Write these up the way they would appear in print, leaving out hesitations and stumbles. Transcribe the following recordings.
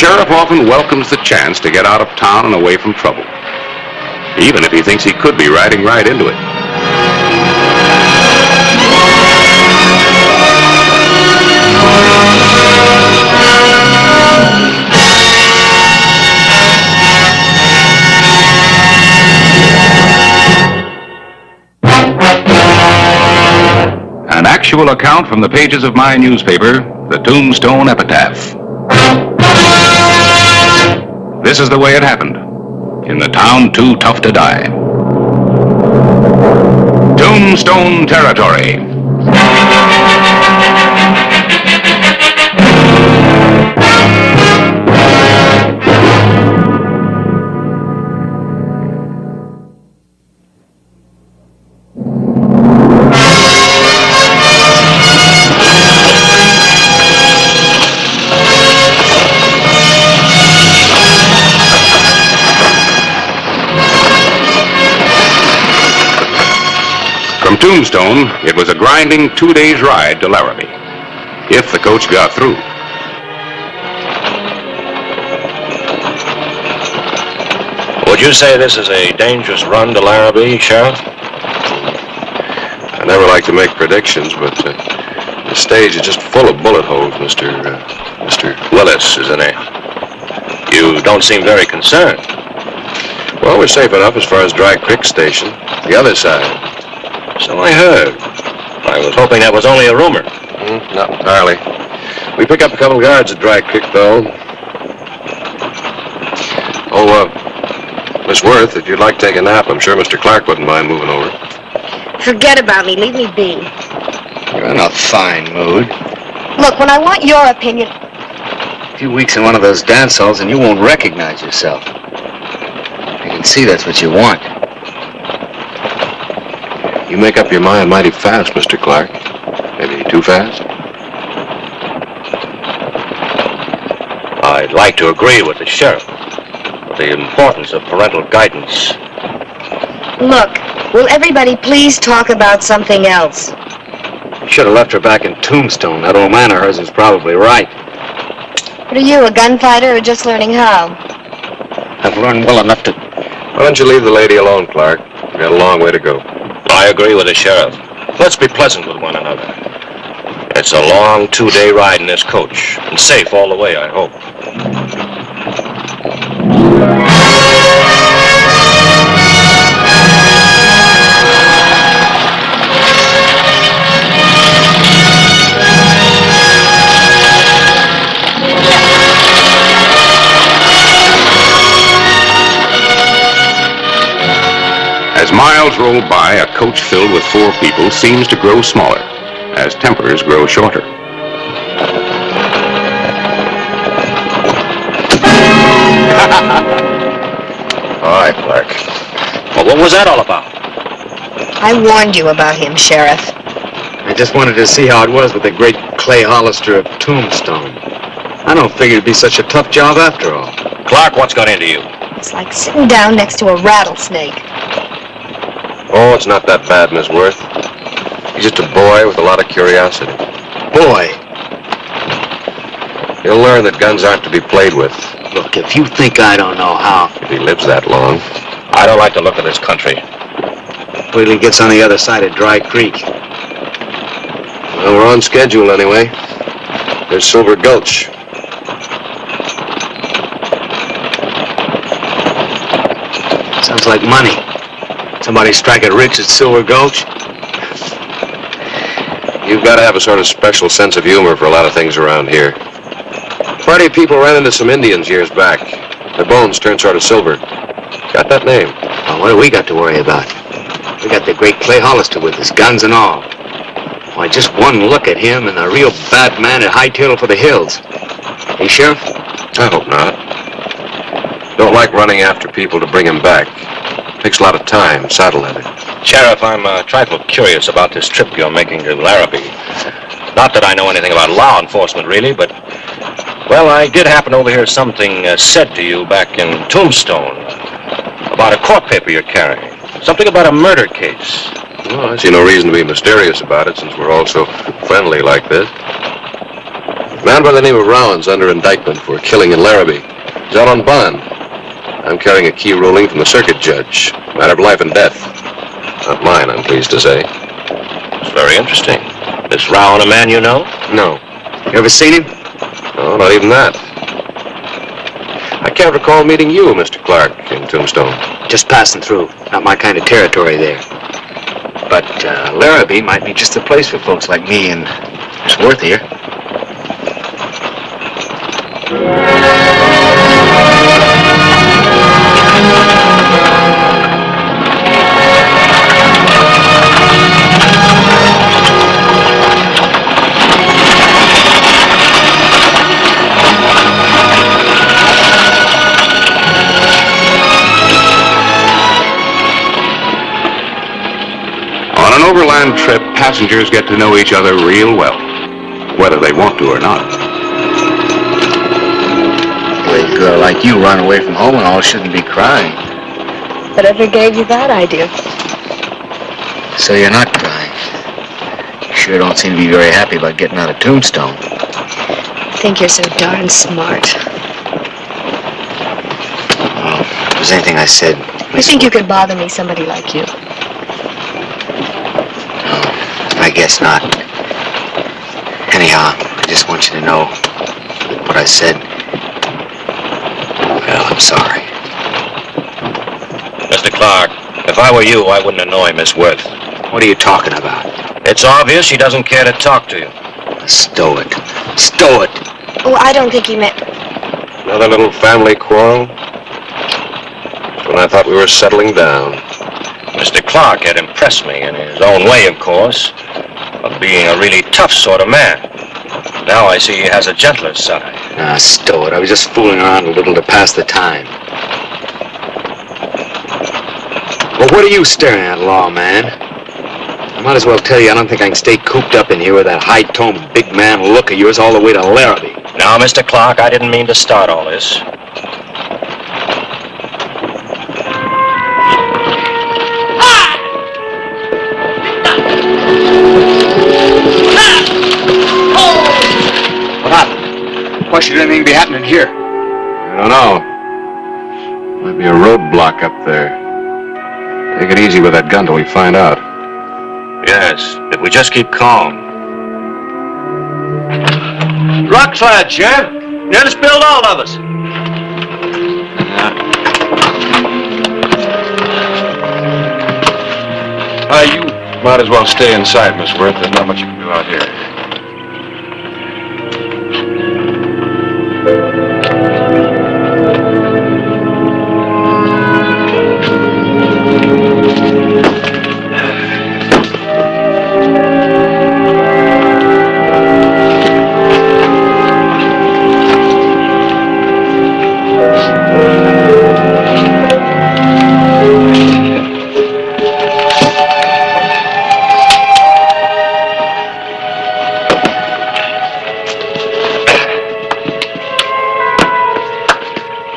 sheriff often welcomes the chance to get out of town and away from trouble, even if he thinks he could be riding right into it. An actual account from the pages of my newspaper, the Tombstone Epitaph. This is the way it happened, in the town too tough to die. Tombstone territory. From Tombstone, it was a grinding 2 days' ride to Larrabee, if the coach got through. Would you say this is a dangerous run to Larrabee, Sheriff? I never like to make predictions, but the stage is just full of bullet holes, Mr. Willis, isn't it? You don't seem very concerned. Well, we're safe enough as far as Dry Creek Station, the other side. So I heard. I was hoping that was only a rumor. Not entirely. We pick up a couple of guards at Dry Creek, though. Miss Worth, if you'd like to take a nap, I'm sure Mr. Clark wouldn't mind moving over. Forget about me. Leave me be. You're in a fine mood. Look, when I want your opinion... A few weeks in one of those dance halls and you won't recognize yourself. I can see that's what you want. You make up your mind mighty fast, Mr. Clark. Maybe too fast? I'd like to agree with the sheriff. The importance of parental guidance. Look, will everybody please talk about something else? You should have left her back in Tombstone. That old man of hers is probably right. What are you, a gunfighter or just learning how? I've learned well enough to... Why don't you leave the lady alone, Clark? We've got a long way to go. I agree with the sheriff. Let's be pleasant with one another. It's a long 2-day ride in this coach, and safe all the way, I hope. As miles roll by, a coach filled with 4 people seems to grow smaller, as tempers grow shorter. All right, Clark. Well, what was that all about? I warned you about him, Sheriff. I just wanted to see how it was with the great Clay Hollister of Tombstone. I don't figure it'd be such a tough job after all. Clark, what's got into you? It's like sitting down next to a rattlesnake. Oh, it's not that bad, Miss Worth. He's just a boy with a lot of curiosity. Boy, He'll learn that guns aren't to be played with. look, if you think I don't know how, If he lives that long. I don't like the look of this country. wait till he gets on the other side of Dry Creek. Well, we're on schedule anyway. There's Silver Gulch. Sounds like money. Somebody strike it rich at Silver Gulch. You've got to have a sort of special sense of humor for a lot of things around here. A party of people ran into some Indians years back. Their bones turned sort of silver. Got that name? Well, what do we got to worry about? We got the great Clay Hollister with us, guns and all. Why, just one look at him and a real bad man at hightail for the hills. Hey, Sheriff? I hope not. Don't like running after people to bring him back. Takes a lot of time, saddle leather. Sheriff, I'm a trifle curious about this trip you're making to Larrabee. Not that I know anything about law enforcement, really, but... Well, I did happen to overhear something said to you back in Tombstone about a court paper you're carrying. Something about a murder case. Well, I see no reason to be mysterious about it since we're all so friendly like this. A man by the name of Rowan's under indictment for killing in Larrabee. He's out on bond. I'm carrying a key ruling from the circuit judge. Matter of life and death. Not mine, I'm pleased to say. It's very interesting. Is Rowan a man you know? No. You ever seen him? No, not even that. I can't recall meeting you, Mr. Clark, in Tombstone. Just passing through. Not my kind of territory there. But Larrabee might be just the place for folks like me and Miss Worth here. On an overland trip, passengers get to know each other real well, whether they want to or not. A girl like you run away from home and all shouldn't be crying. Whatever gave you that idea? So you're not crying. You sure don't seem to be very happy about getting out of Tombstone. I think you're so darn smart. Well, if there's anything I said... You think you could bother me, somebody like you? I guess not. Anyhow, I just want you to know that what I said, well, I'm sorry. Mr. Clark, if I were you, I wouldn't annoy Miss Worth. What are you talking about? It's obvious she doesn't care to talk to you. Stow it. Stow it. Oh, I don't think he meant... Another little family quarrel? Just when I thought we were settling down. Mr. Clark had impressed me in his own way, of course, of being a really tough sort of man. Now I see he has a gentler side. Stow it. I was just fooling around a little to pass the time. Well, what are you staring at, lawman? I might as well tell you I don't think I can stay cooped up in here with that high-toned big man look of yours all the way to Larrabee. Now, Mr. Clark, I didn't mean to start all this. Why should anything be happening here? I don't know. Might be a roadblock up there. Take it easy with that gun till we find out. Yes, if we just keep calm. Rock slide, Sheriff. Nearly spilled all of us. You might as well stay inside, Miss Worth. There's not much you can do out here.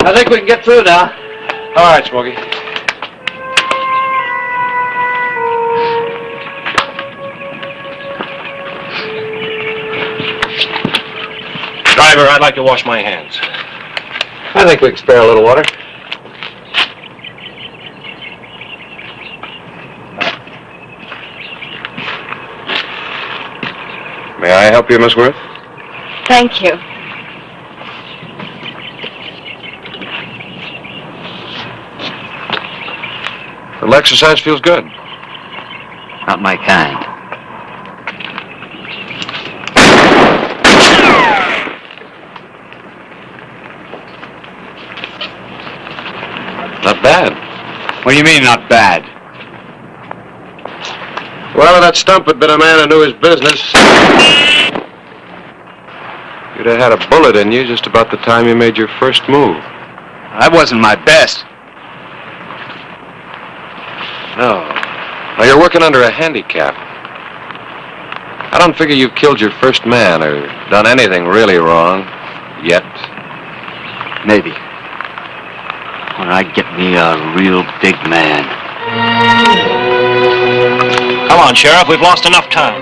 I think we can get through now. All right, Smokey. Driver, I'd like to wash my hands. I think we can spare a little water. May I help you, Miss Worth? Thank you. The exercise feels good. Not my kind. Not bad. What do you mean, not bad? Well, if that stump had been a man who knew his business, you'd have had a bullet in you just about the time you made your first move. That wasn't my best. No. Now, you're working under a handicap. I don't figure you've killed your first man or done anything really wrong. Yet. Maybe. When I get me a real big man. Come on, Sheriff, we've lost enough time.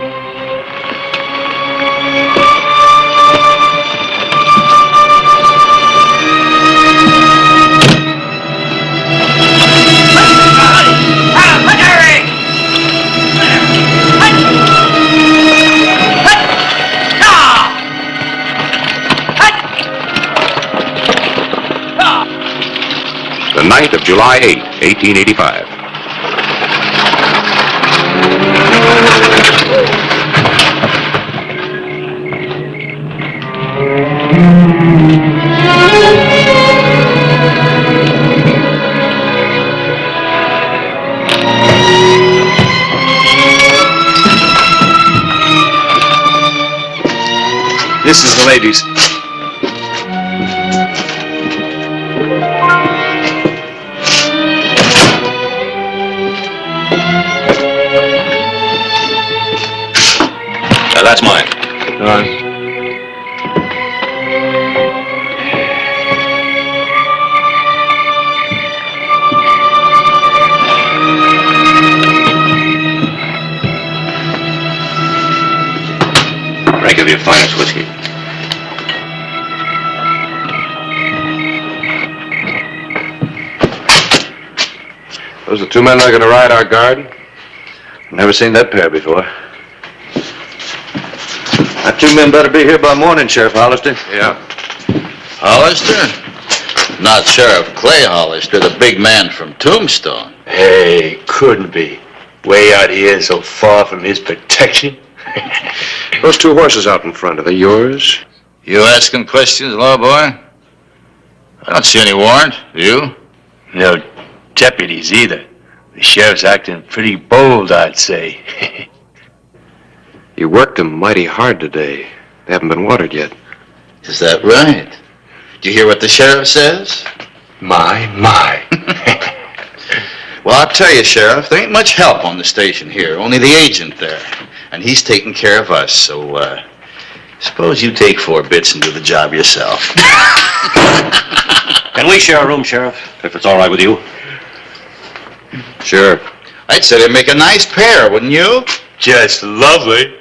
night of July 8, 1885. This is the ladies. That's mine. All right. Drink of your finest whiskey. Those are the two men that are going to ride our guard? Never seen that pair before. That two men better be here by morning, Sheriff Hollister. Yeah. Hollister? Not Sheriff Clay Hollister, the big man from Tombstone. Hey, couldn't be. Way out here so far from his protection. Those two horses out in front, are they yours? You asking questions, law boy? I don't see any warrant. You? No deputies either. The sheriff's acting pretty bold, I'd say. You worked them mighty hard today. They haven't been watered yet. Is that right? Do you hear what the sheriff says? My. Well, I'll tell you, Sheriff, there ain't much help on the station here. Only the agent there. And he's taking care of us, so, suppose you take 4 bits and do the job yourself. Can we share a room, Sheriff, if it's all right with you? Sure. I'd say they'd make a nice pair, wouldn't you? Just lovely.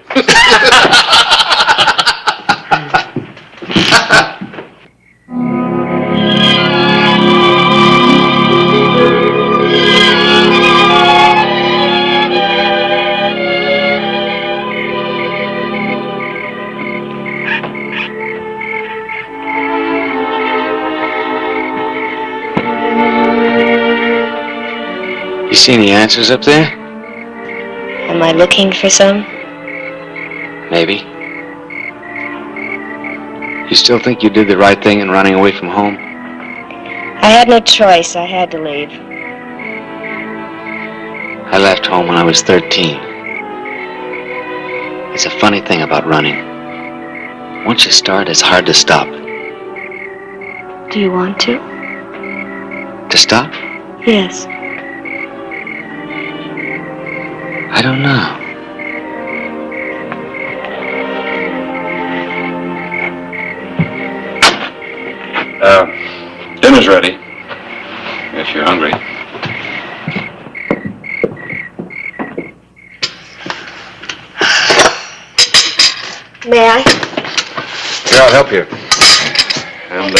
You see any answers up there? Am I looking for some? Maybe. You still think you did the right thing in running away from home? I had no choice. I had to leave. I left home when I was 13. It's a funny thing about running. Once you start, it's hard to stop. Do you want to? To stop? Yes. I don't know. Dinner's ready. If you're hungry. May I? Yeah, I'll help you. And,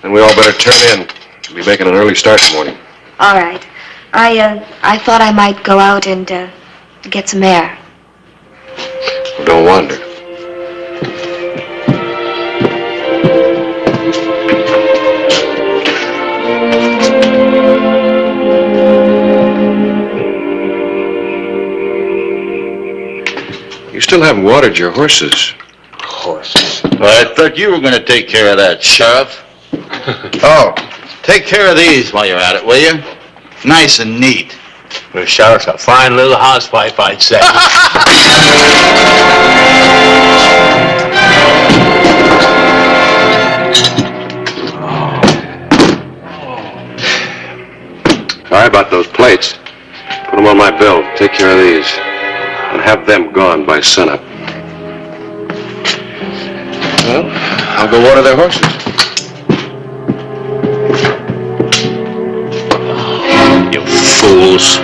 then we all better turn in. We'll be making an early start in the morning. All right. I thought I might go out and get some air. Well, don't wander. You still haven't watered your horses. Horses. Well, I thought you were going to take care of that, Sheriff. Oh, take care of these while you're at it, will you? Nice and neat. The sheriff's a fine little housewife, I'd say. Sorry about those plates. Put them on my bill. Take care of these. And have them gone by sunup. Well, I'll go water their horses. You fools.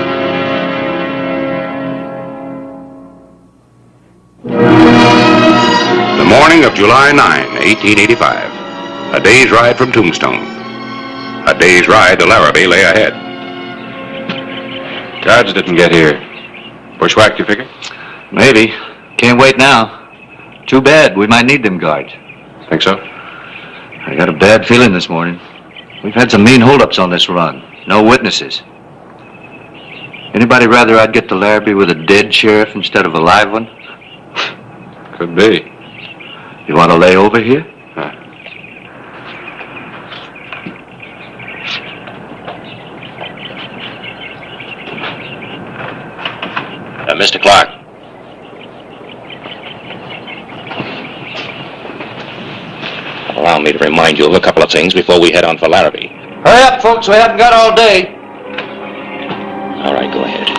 The morning of July 9, 1885. A day's ride from Tombstone. A day's ride to Larrabee lay ahead. Guards didn't get here. Bushwhacked, you figure? Maybe. Can't wait now. Too bad. We might need them guards. Think so? I got a bad feeling this morning. We've had some mean holdups on this run. No witnesses. Anybody rather I'd get to Larrabee with a dead sheriff instead of a live one? Could be. You want to lay over here? Mr. Clark. Allow me to remind you of a couple of things before we head on for Larrabee. Hurry up, folks. We haven't got all day. All right, go ahead.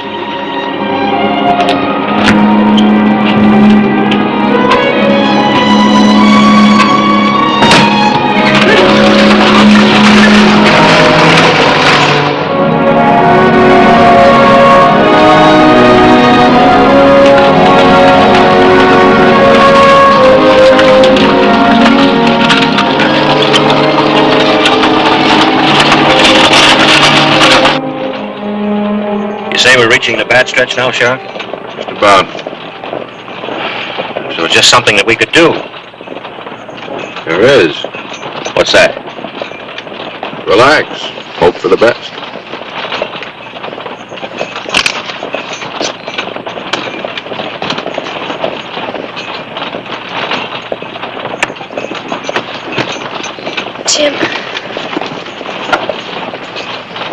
We're reaching the bad stretch now, Sheriff? Just about. So it's just something that we could do. There is. What's that? Relax. Hope for the best.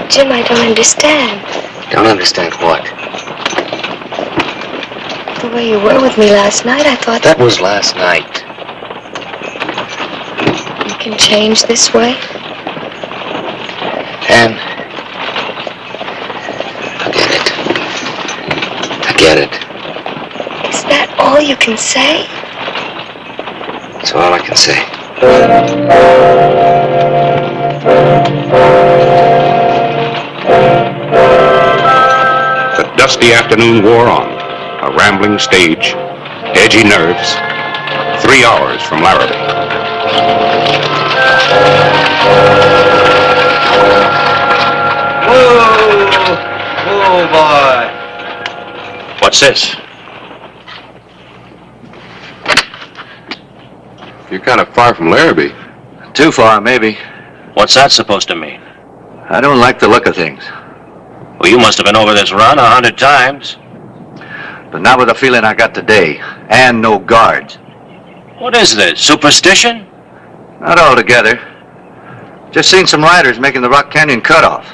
Jim, I don't understand. Don't understand what? The way you were with me last night, I thought That was last night. you can change this way. Ann, I get it. Is that all you can say? That's all I can say. The dusty afternoon wore on. A rambling stage, edgy nerves. 3 hours from Larrabee. Whoa, boy. What's this? You're kind of far from Larrabee. Too far, maybe. What's that supposed to mean? I don't like the look of things. Well, you must have been over this run 100 times. But not with the feeling I got today. And no guards. What is this, superstition? Not altogether. Just seen some riders making the Rock Canyon cutoff.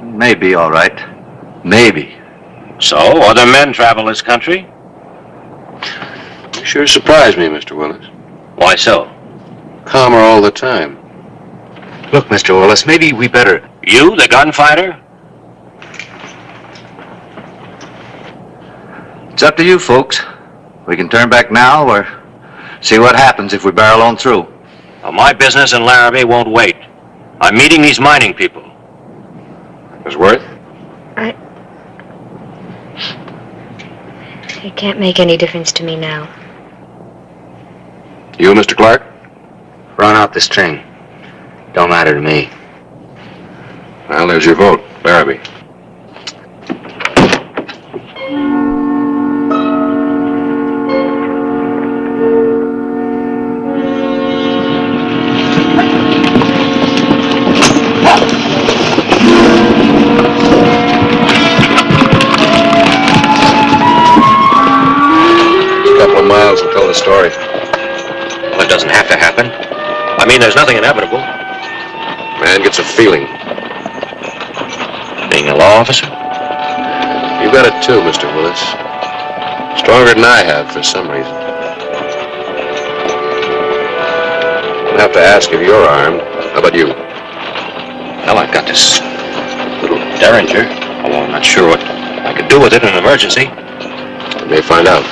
Maybe all right. Maybe. So, other men travel this country? You sure surprised me, Mr. Willis. Why so? Calmer all the time. Look, Mr. Willis, maybe we better... You, the gunfighter? It's up to you, folks. We can turn back now or see what happens if we barrel on through. Well, my business in Larrabee won't wait. I'm meeting these mining people. Miss Worth? It can't make any difference to me now. You, Mr. Clark? Run out the string. Don't matter to me. Well, there's your vote. Larrabee. Miles will tell the story. Well, it doesn't have to happen. I mean, there's nothing inevitable. Man gets a feeling. Being a law officer? You got it too, Mr. Willis. Stronger than I have for some reason. I'll have to ask if you're armed. How about you? Well, I've got this little derringer, although I'm not sure what I could do with it in an emergency. We may find out.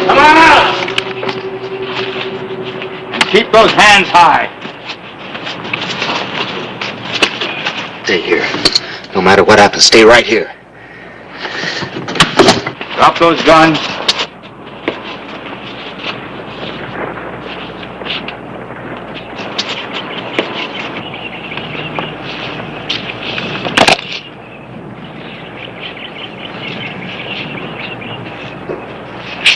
Come on out! Keep those hands high. Stay here. No matter what happens, stay right here. Drop those guns.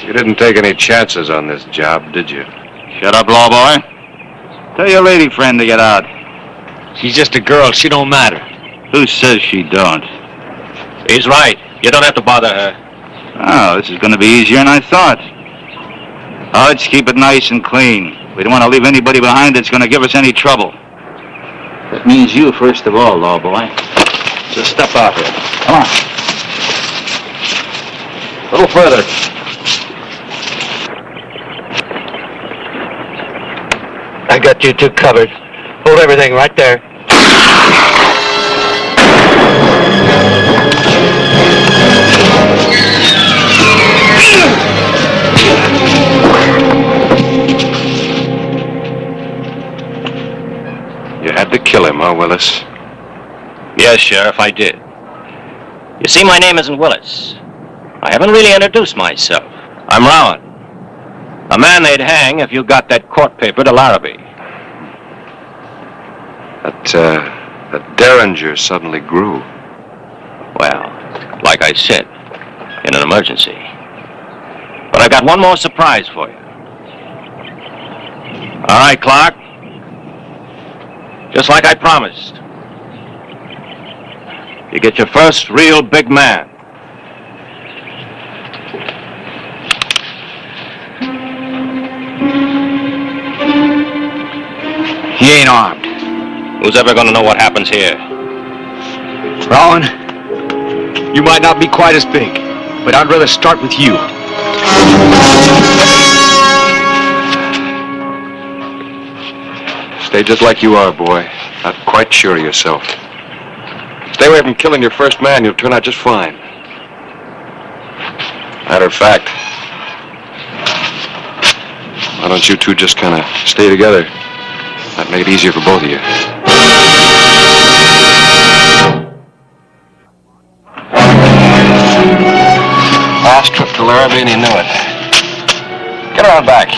You didn't take any chances on this job, did you? Shut up, lawboy. Tell your lady friend to get out. She's just a girl. She don't matter. Who says she don't? He's right. You don't have to bother her. Oh, this is going to be easier than I thought. Oh, let's keep it nice and clean. We don't want to leave anybody behind that's going to give us any trouble. That means you first of all, lawboy. So step out here. Come on. A little further. I got you two covered. Hold everything right there. You had to kill him, huh, Willis? Yes, Sheriff, I did. You see, my name isn't Willis. I haven't really introduced myself. I'm Rowan. A man they'd hang if you got that court paper to Larrabee. That derringer suddenly grew. Well, like I said, in an emergency. But I've got one more surprise for you. All right, Clark. Just like I promised. You get your first real big man. He ain't armed. Who's ever going to know what happens here? Rowan, you might not be quite as big, but I'd rather start with you. Stay just like you are, boy. Not quite sure of yourself. Stay away from killing your first man. You'll turn out just fine. Matter of fact, why don't you two just kind of stay together? That'd make it easier for both of you. Last trip to Larrabee and he knew it. Get around back.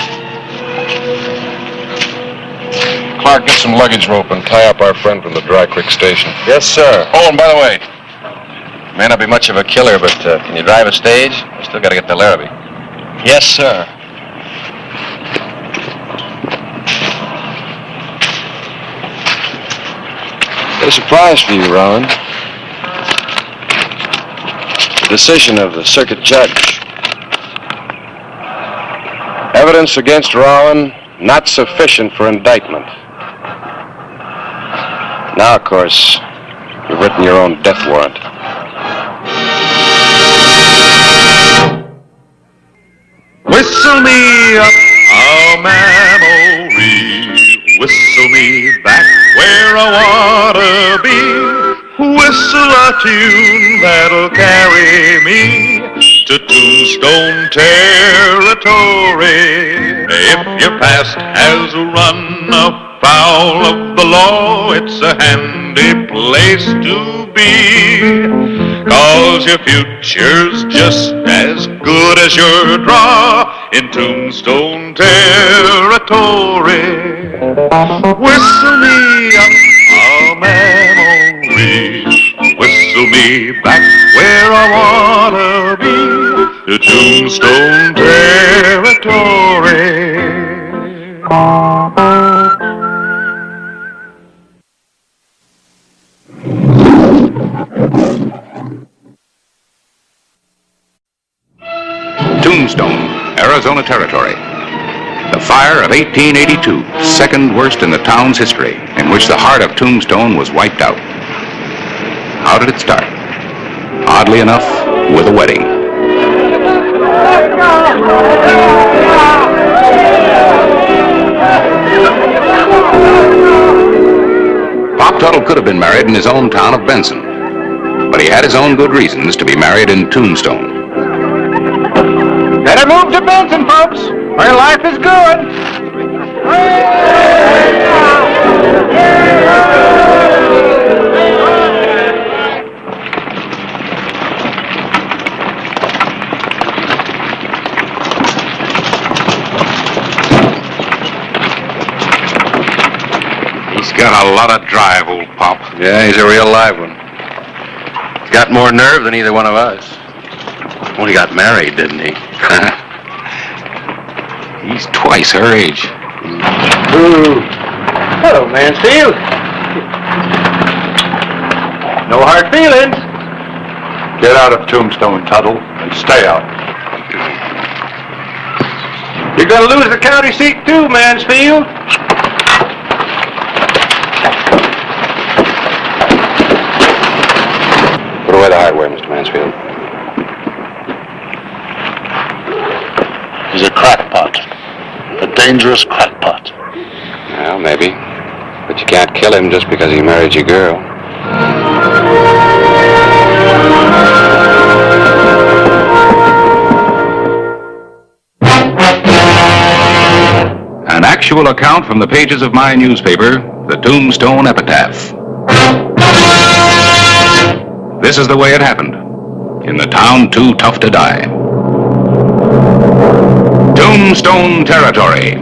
Clark, get some luggage rope and tie up our friend from the Dry Creek station. Yes, sir. Oh, and by the way, may not be much of a killer, but can you drive a stage? We still got to get to Larrabee. Yes, sir. Got a surprise for you, Rowan. The decision of the circuit judge. Evidence against Rowan not sufficient for indictment. Now, of course, you've written your own death warrant. Whistle me up a memory, whistle me back where I wanna be, whistle a tune that'll carry me to Tombstone territory. If your past has run afoul of the law, it's a handy place to be, 'cause your future's just as good as your draw in Tombstone territory. Whistle me up a memory, whistle me back where I wanna be, to Tombstone territory. Tombstone, Arizona Territory. The fire of 1882, second worst in the town's history, in which the heart of Tombstone was wiped out. How did it start? Oddly enough, with a wedding. Pop Tuttle could have been married in his own town of Benson, but he had his own good reasons to be married in Tombstone. Better move to Benson, folks, where life is good. He's got a lot of drive, old Pop. Yeah, he's a real live one. He's got more nerve than either one of us. Well, he got married, didn't he? He's twice her age. Hello, Mansfield. No hard feelings. Get out of Tombstone, Tuttle, and stay out. You're going to lose the county seat, too, Mansfield. Put away the hardware, Mr. Mansfield. He's a crackpot. A dangerous crackpot. Well, maybe. But you can't kill him just because he married your girl. An actual account from the pages of my newspaper, the Tombstone Epitaph. This is the way it happened. In the town too tough to die. Tombstone Territory.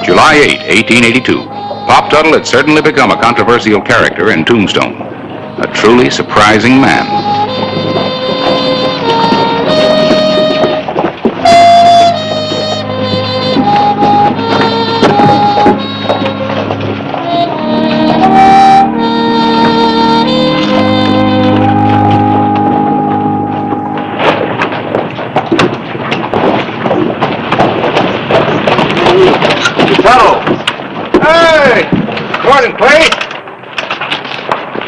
July 8, 1882. Pop Tuttle had certainly become a controversial character in Tombstone. A truly surprising man. Tuttle! Hey! Morning, Clay!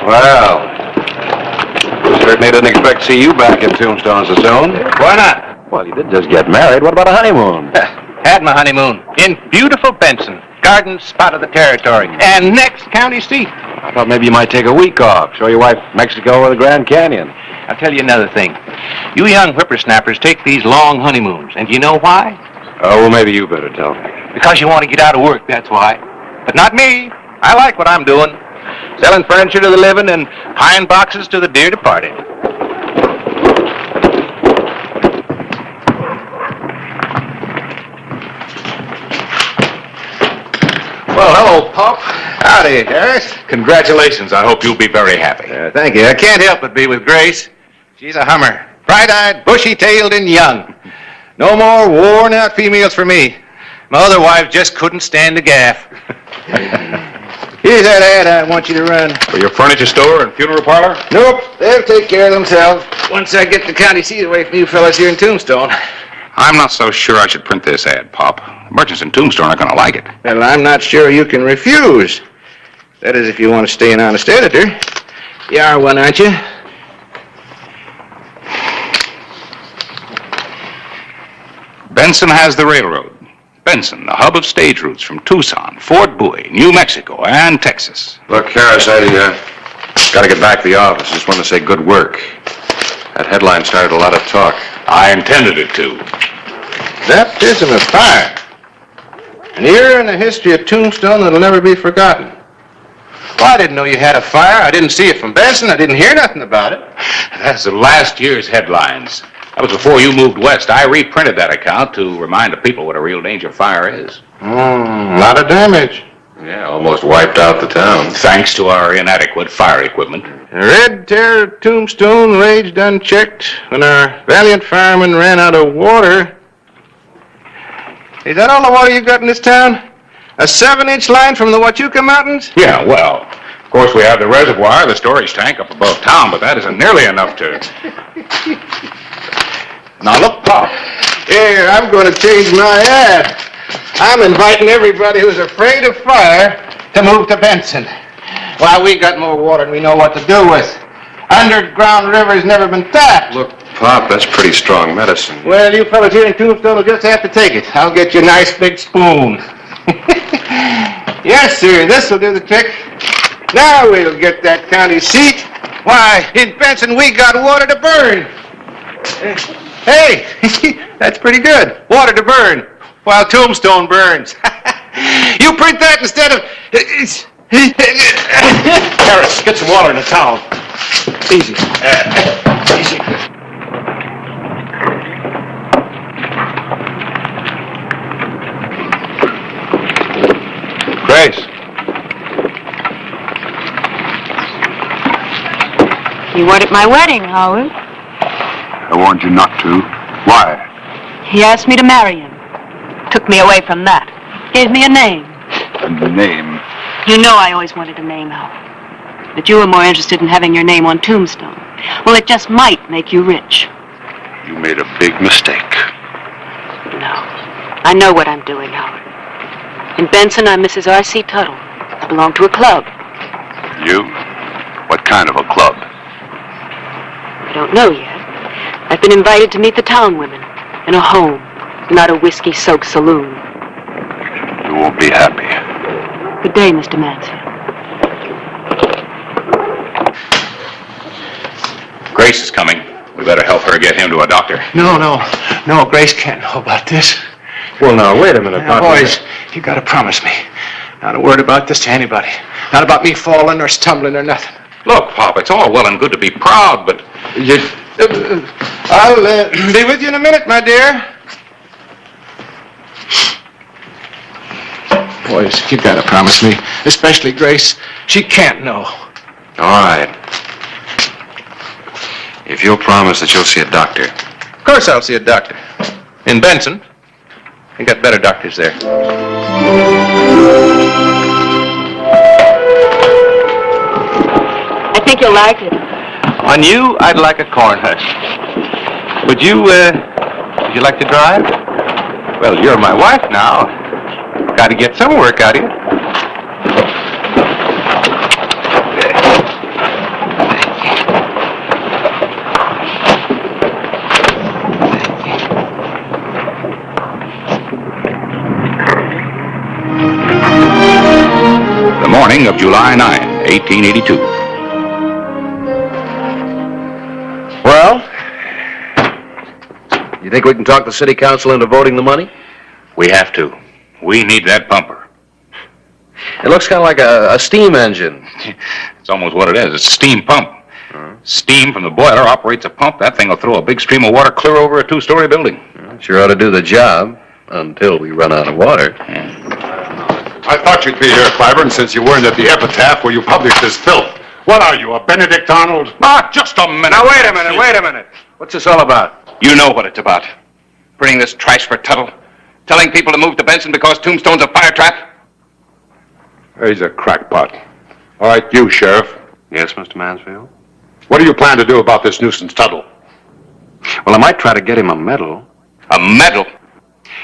Well, certainly didn't expect to see you back in Tombstone so soon. Why not? Well, you did just get married. What about a honeymoon? Had my honeymoon in beautiful Benson, garden spot of the territory, and next county seat. I thought maybe you might take a week off, show your wife Mexico or the Grand Canyon. I'll tell you another thing. You young whippersnappers take these long honeymoons, and do you know why? Oh, well, maybe you better tell me. Because you want to get out of work, that's why. But not me. I like what I'm doing. Selling furniture to the living and pine boxes to the dear departed. Well, hello, Pop. Howdy, Harris. Congratulations. I hope you'll be very happy. Thank you. I can't help but be with Grace. She's a hummer. Bright-eyed, bushy-tailed, and young. No more worn-out females for me. My other wife just couldn't stand the gaff. Here's that ad I want you to run. For your furniture store and funeral parlor? Nope, they'll take care of themselves once I get the county seat away from you fellas here in Tombstone. I'm not so sure I should print this ad, Pop. Merchants in Tombstone aren't going to like it. Well, I'm not sure you can refuse. That is, if you want to stay an honest editor. You are one, aren't you? Benson has the railroad. Benson, the hub of stage routes from Tucson, Fort Bowie, New Mexico, and Texas. Look, Harris, I got to get back to the office. Just want to say good work. That headline started a lot of talk. I intended it to. Baptism of fire. An era in the history of Tombstone that'll never be forgotten. Well, I didn't know you had a fire. I didn't see it from Benson. I didn't hear nothing about it. That's the last year's headlines. That was before you moved west. I reprinted that account to remind the people what a real danger fire is. A lot of damage. Yeah, almost wiped out the town. Thanks to our inadequate fire equipment. The Red Terror of Tombstone raged unchecked when our valiant firemen ran out of water. Is that all the water you got in this town? A 7-inch line from the Huachuca Mountains? Yeah, well, of course we have the reservoir, the storage tank up above town, but that isn't nearly enough to... Now look, Pop. Here, I'm going to change my ad. I'm inviting everybody who's afraid of fire to move to Benson. Why, we got more water than we know what to do with. Underground river's never been tapped. Look, Pop, that's pretty strong medicine. Well, you fellas here in Tombstone will just have to take it. I'll get you a nice big spoon. Yes, sir, this will do the trick. Now we'll get that county seat. Why, in Benson we got water to burn. Hey, that's pretty good. Water to burn while Tombstone burns. You print that instead of... Harris, get some water in the towel. Easy. Easy. Grace. You weren't at my wedding, Howard. I warned you not to. Why? He asked me to marry him. Took me away from that. Gave me a name. A name? You know I always wanted a name, Howard. But you were more interested in having your name on Tombstone. Well, it just might make you rich. You made a big mistake. No. I know what I'm doing, Howard. In Benson, I'm Mrs. R.C. Tuttle. I belong to a club. You? What kind of a club? I don't know yet. I've been invited to meet the town women in a home, not a whiskey-soaked saloon. You won't be happy. Good day, Mr. Mansfield. Grace is coming. We better help her get him to a doctor. No, Grace can't know about this. Well, now, wait a minute, Now, Doctor. boys, you gotta promise me. Not a word about this to anybody. Not about me falling or stumbling or nothing. Look, Pop, it's all well and good to be proud, but... I'll be with you in a minute, my dear. Boys, you gotta promise me, especially Grace. She can't know. All right. If you'll promise that you'll see a doctor. Of course I'll see a doctor. In Benson. You got better doctors there. I think you'll like it. On you, I'd like a corn husk. Would you like to drive? Well, you're my wife now. Got to get some work out of you. The morning of July 9, 1882. Well, you think we can talk the city council into voting the money? We have to. We need that pumper. It looks kind of like a steam engine. It's almost what it is. It's a steam pump. Steam from the boiler operates a pump. That thing will throw a big stream of water clear over a two-story building. Sure ought to do the job until we run out of water. I thought you'd be here, Clyburn, since you weren't at the epitaph where you published this filth. What are you, a Benedict Arnold? Just a minute. Now, wait a minute. What's this all about? You know what it's about. Printing this trash for Tuttle. Telling people to move to Benson because Tombstone's a fire trap. He's a crackpot. All right, you, Sheriff. Yes, Mr. Mansfield? What do you plan to do about this nuisance Tuttle? Well, I might try to get him a medal. A medal?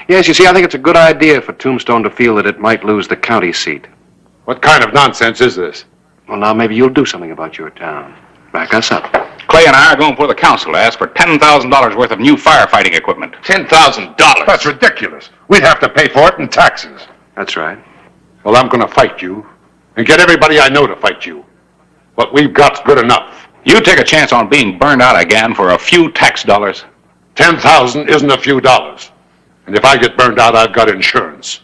Yes, you see, I think it's a good idea for Tombstone to feel that it might lose the county seat. What kind of nonsense is this? Well, now, maybe you'll do something about your town. Back us up. Clay and I are going before the council to ask for $10,000 worth of new firefighting equipment. $10,000? That's ridiculous. We'd have to pay for it in taxes. That's right. Well, I'm going to fight you and get everybody I know to fight you. What we've got's good enough. You take a chance on being burned out again for a few tax dollars. 10,000 isn't a few dollars. And if I get burned out, I've got insurance.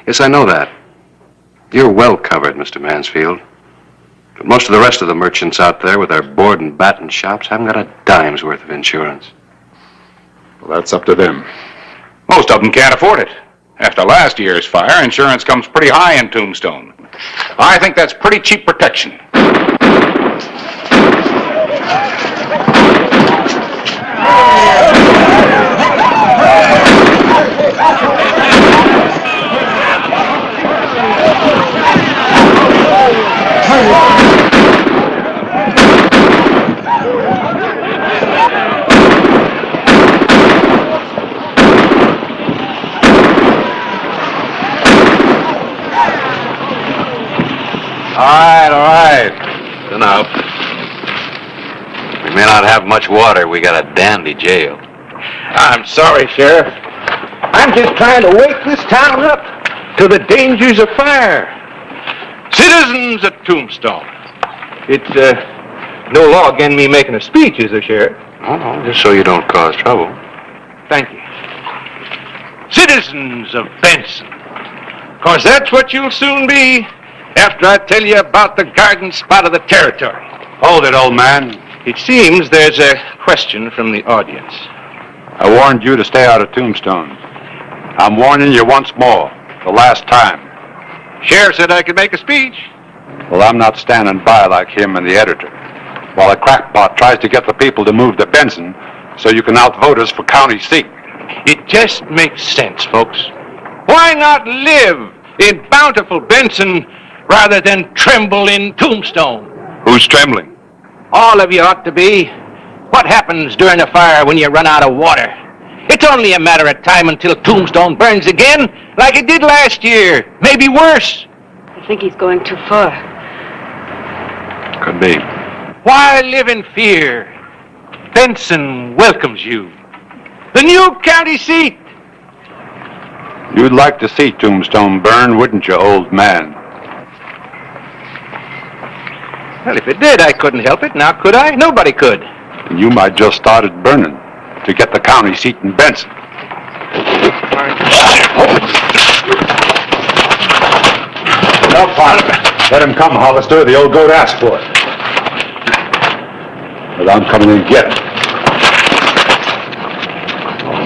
Yes, I know that. You're well covered, Mr. Mansfield. But most of the rest of the merchants out there with their board and batten shops haven't got a dime's worth of insurance. Well, that's up to them. Most of them can't afford it. After last year's fire, insurance comes pretty high in Tombstone. I think that's pretty cheap protection. All right. Listen up. We may not have much water. We got a dandy jail. I'm sorry, Sheriff. I'm just trying to wake this town up to the dangers of fire. Citizens of Tombstone. It's, no law against me making a speech, is there, Sheriff? Oh, just so you don't cause trouble. Thank you. Citizens of Benson. 'Cause that's what you'll soon be after I tell you about the garden spot of the territory. Hold it, old man. It seems there's a question from the audience. I warned you to stay out of Tombstone. I'm warning you once more, the last time. Sheriff said I could make a speech. Well, I'm not standing by like him and the editor. while a crackpot tries to get the people to move to Benson so you can outvote us for county seat. It just makes sense, folks. Why not live in bountiful Benson rather than tremble in Tombstone? Who's trembling? All of you ought to be. What happens during a fire when you run out of water? It's only a matter of time until Tombstone burns again, like it did last year. Maybe worse. I think he's going too far. Could be. Why live in fear? Benson welcomes you. The new county seat. You'd like to see Tombstone burn, wouldn't you, old man? Well, if it did, I couldn't help it. Now, could I? Nobody could. You might just start it burning to get the county seat in Benson. No, Father. Let him come, Hollister. The old goat asked for it. But I'm coming in to get it.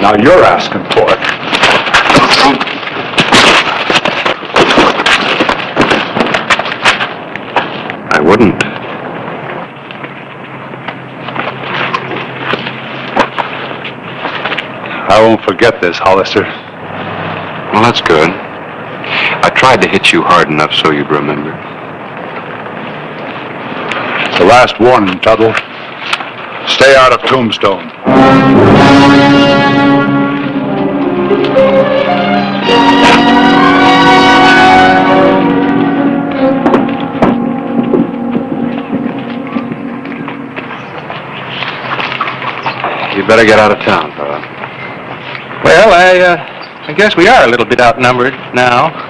Now you're asking for it. I wouldn't. I won't forget this, Hollister. Well, that's good. I tried to hit you hard enough so you'd remember. The last warning, Tuttle. Stay out of Tombstone. You better get out of town, fella. Well, I guess we are a little bit outnumbered now.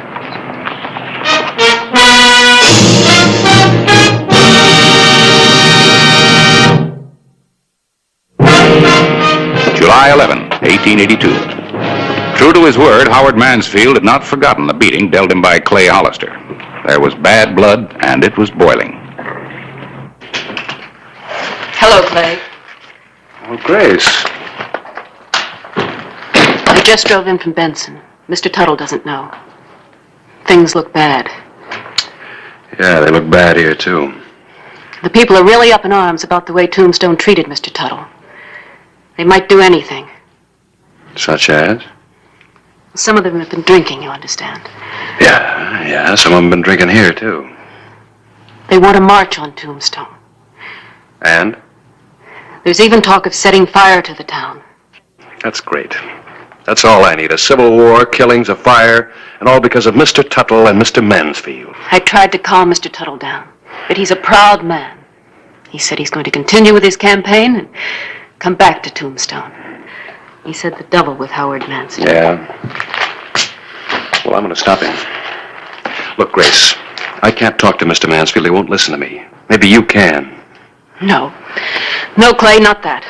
July 11, 1882. True to his word, Howard Mansfield had not forgotten the beating dealt him by Clay Hollister. There was bad blood, and it was boiling. Hello, Clay. Oh, Grace. I just drove in from Benson. Mr. Tuttle doesn't know. Things look bad. Yeah, they look bad here, too. The people are really up in arms about the way Tombstone treated Mr. Tuttle. They might do anything. Such as? Some of them have been drinking, you understand. Yeah, some of them have been drinking here, too. They want to march on Tombstone. And? There's even talk of setting fire to the town. That's great. That's all I need. A civil war, killings, a fire, and all because of Mr. Tuttle and Mr. Mansfield. I tried to calm Mr. Tuttle down, but he's a proud man. He said he's going to continue with his campaign and come back to Tombstone. He said the devil with Howard Mansfield. Yeah. Well, I'm going to stop him. Look, Grace, I can't talk to Mr. Mansfield. He won't listen to me. Maybe you can. No. No, Clay, not that.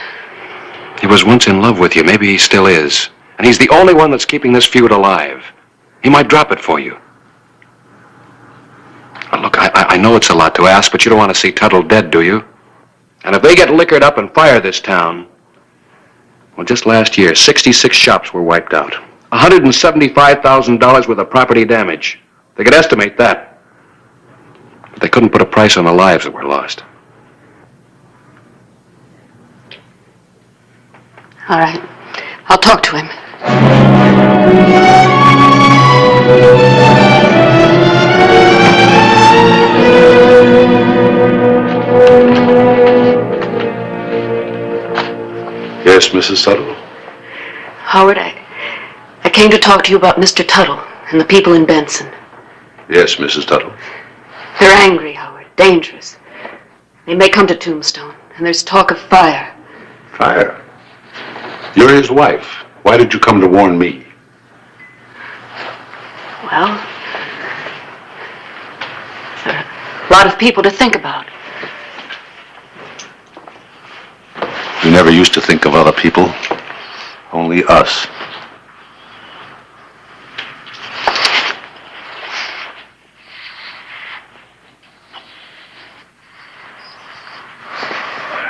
He was once in love with you. Maybe he still is. And he's the only one that's keeping this feud alive. He might drop it for you. Now, look, I know it's a lot to ask, but you don't want to see Tuttle dead, do you? And if they get liquored up and fire this town... Well, just last year, 66 shops were wiped out. $175,000 worth of property damage. They could estimate that. But they couldn't put a price on the lives that were lost. All right. I'll talk to him. Yes, Mrs. Tuttle? Howard, I came to talk to you about Mr. Tuttle and the people in Benson. Yes, Mrs. Tuttle. They're angry, Howard. Dangerous. They may come to Tombstone, and there's talk of fire. Fire? You're his wife. Why did you come to warn me? Well, there are a lot of people to think about. You never used to think of other people. Only us.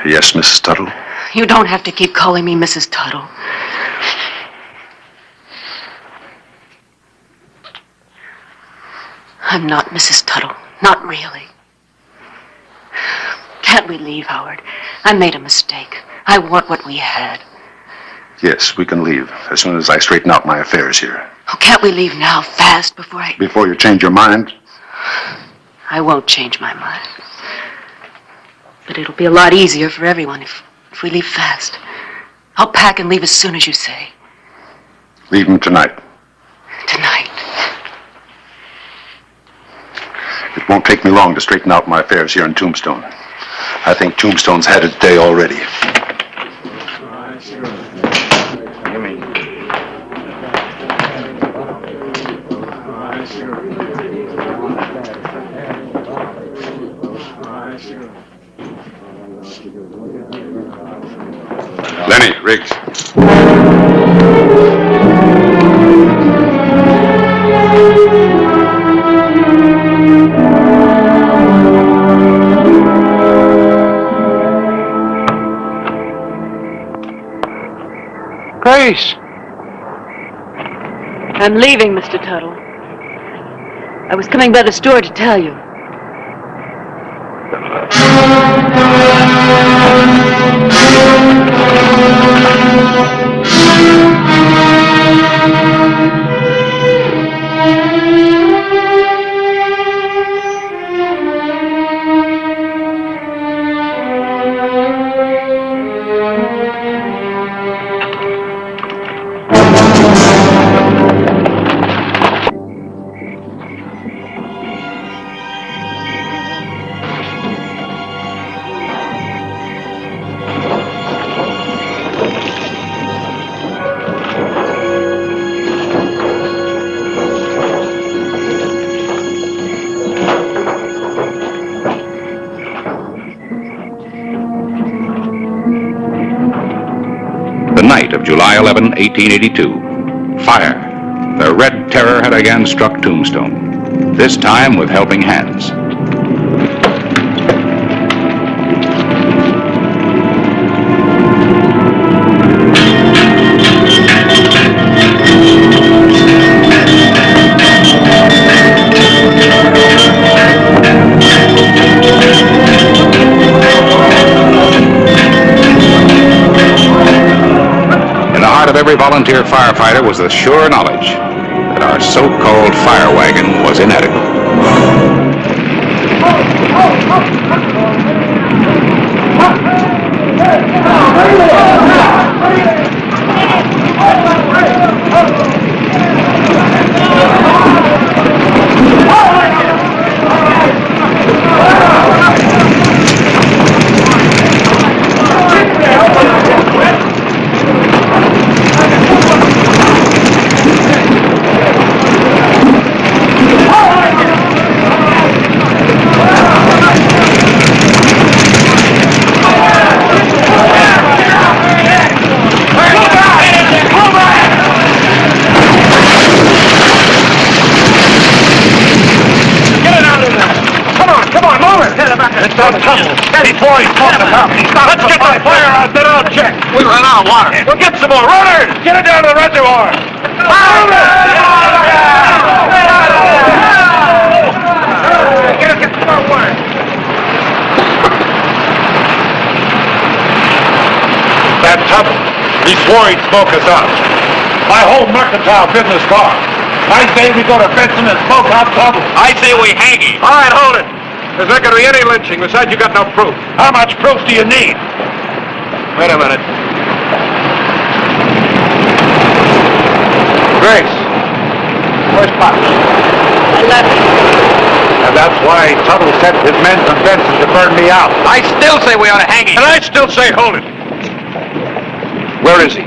Yes, Mrs. Tuttle? You don't have to keep calling me Mrs. Tuttle. I'm not Mrs. Tuttle. Not really. Can't we leave, Howard? I made a mistake. I want what we had. Yes, we can leave as soon as I straighten out my affairs here. Oh, can't we leave now, fast, before I... Before you change your mind? I won't change my mind. But it'll be a lot easier for everyone if we leave fast. I'll pack and leave as soon as you say. Leave him tonight. Tonight. It won't take me long to straighten out my affairs here in Tombstone. I think Tombstone's had its day already. Lenny, Riggs. Grace! I'm leaving, Mr. Tuttle. I was coming by the store to tell you. The night of July 11, 1882. Fire. The Red Terror had again struck Tombstone, this time with helping hands. Of every volunteer firefighter was the sure knowledge that our so-called fire wagon was inadequate. Before he's talking about me. Let's get the fire out, then I'll check. We run out of water. We'll get some more. Runners! Get it down to the reservoir. Get some more water. That Tuttle, he swore he'd smoke us out. My whole mercantile business gone. I say we go to Benson and smoke out Tuttle. I say we hang him. All right, hold it. There's not going to be any lynching. Besides, you got no proof. How much proof do you need? Wait a minute. Grace, where's Pop? I left him. And that's why Tuttle sent his men from Benson to burn me out. I still say we ought to hang him. And I still say hold it. Where is he?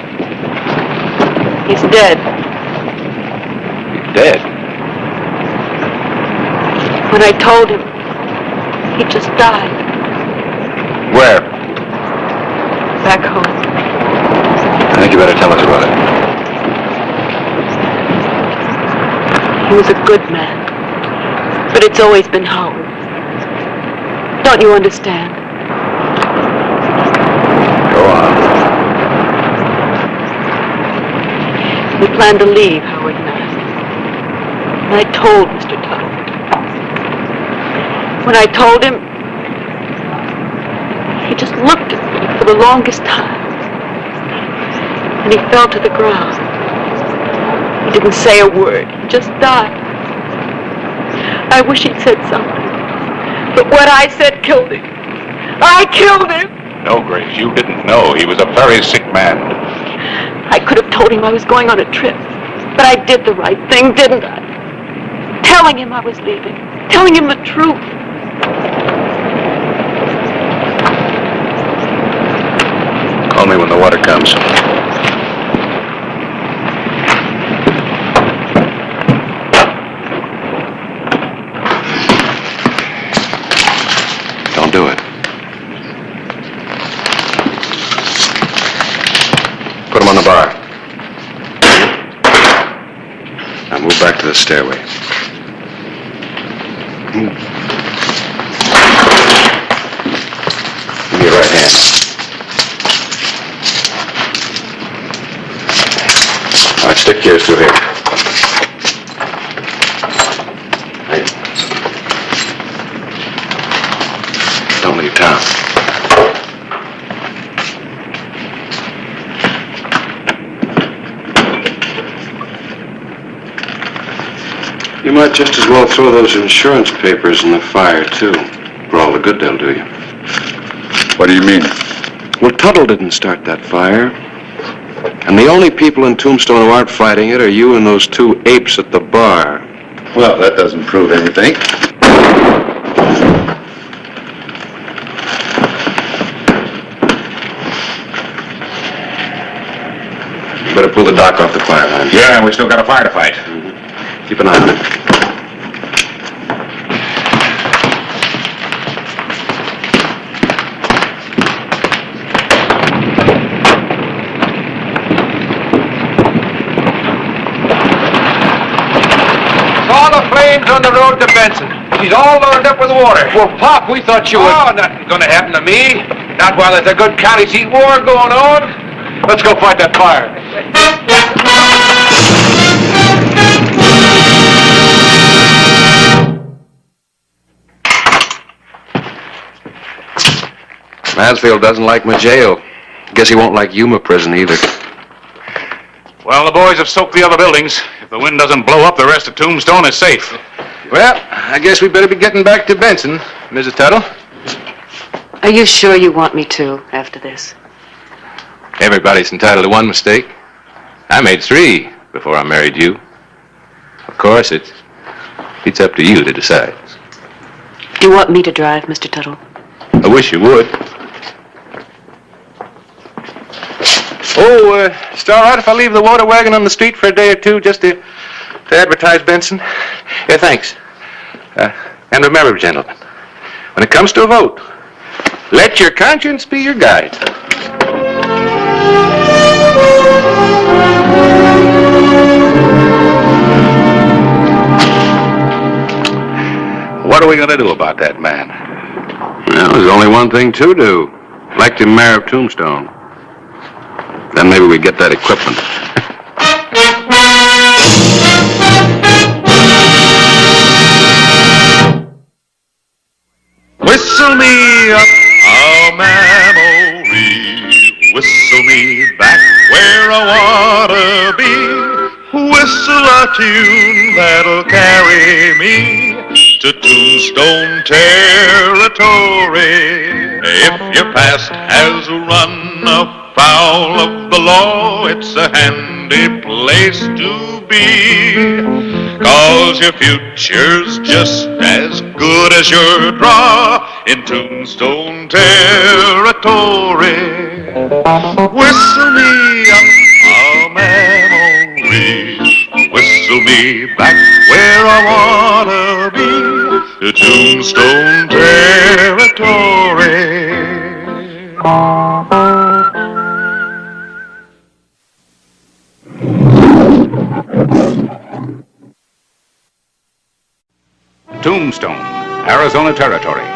He's dead. He's dead? When I told him, he just died. Where? Back home. I think you better tell us about it. He was a good man. But it's always been Howard. Don't you understand? Go on. We planned to leave, Howard and I. And I told Mr. Tuttle. When I told him, the longest time. And he fell to the ground. He didn't say a word. He just died. I wish he'd said something. But what I said killed him. I killed him! No, Grace, you didn't know. He was a very sick man. I could have told him I was going on a trip. But I did the right thing, didn't I? Telling him I was leaving. Telling him the truth. Call me when the water comes. Don't do it. Put him on the bar. Now move back to the stairway. Move. Give me your right hand. All right, stick yours through here. Hey. Don't leave town. You might just as well throw those insurance papers in the fire, too, for all the good they'll do you. What do you mean? Well, Tuttle didn't start that fire. And the only people in Tombstone who aren't fighting it are you and those two apes at the bar. Well, that doesn't prove anything. You better pull the dock off the fire line. Yeah, we still got a fire to fight. Keep an eye on it. Saw the flames on the road to Benson. She's all loaded up with water. Well, Pop, we thought you were... Oh, nothing's gonna happen to me. Not while there's a good county seat war going on. Let's go fight that fire. Mansfield doesn't like my jail. Guess he won't like Yuma prison either. Well, the boys have soaked the other buildings. If the wind doesn't blow up, the rest of Tombstone is safe. Well, I guess we better be getting back to Benson, Mrs. Tuttle. Are you sure you want me to, after this? Everybody's entitled to one mistake. I made 3 before I married you. Of course, it's up to you to decide. You want me to drive, Mr. Tuttle? I wish you would. Oh, it's all right if I leave the water wagon on the street for a day or two just to advertise Benson? Yeah, thanks. And remember, gentlemen, when it comes to a vote, let your conscience be your guide. What are we going to do about that man? Well, there's only one thing to do. Elect him mayor of Tombstone. Then maybe we get that equipment. Whistle me up a memory, whistle me back where I wanna be, whistle a tune that'll carry me to Tombstone territory. If your past has run afoul of the law, it's a handy place to be, 'cause your future's just as good as your draw in Tombstone territory. Whistle me up a memory, whistle me back where I wanna be, to Tombstone territory. Tombstone, Arizona Territory,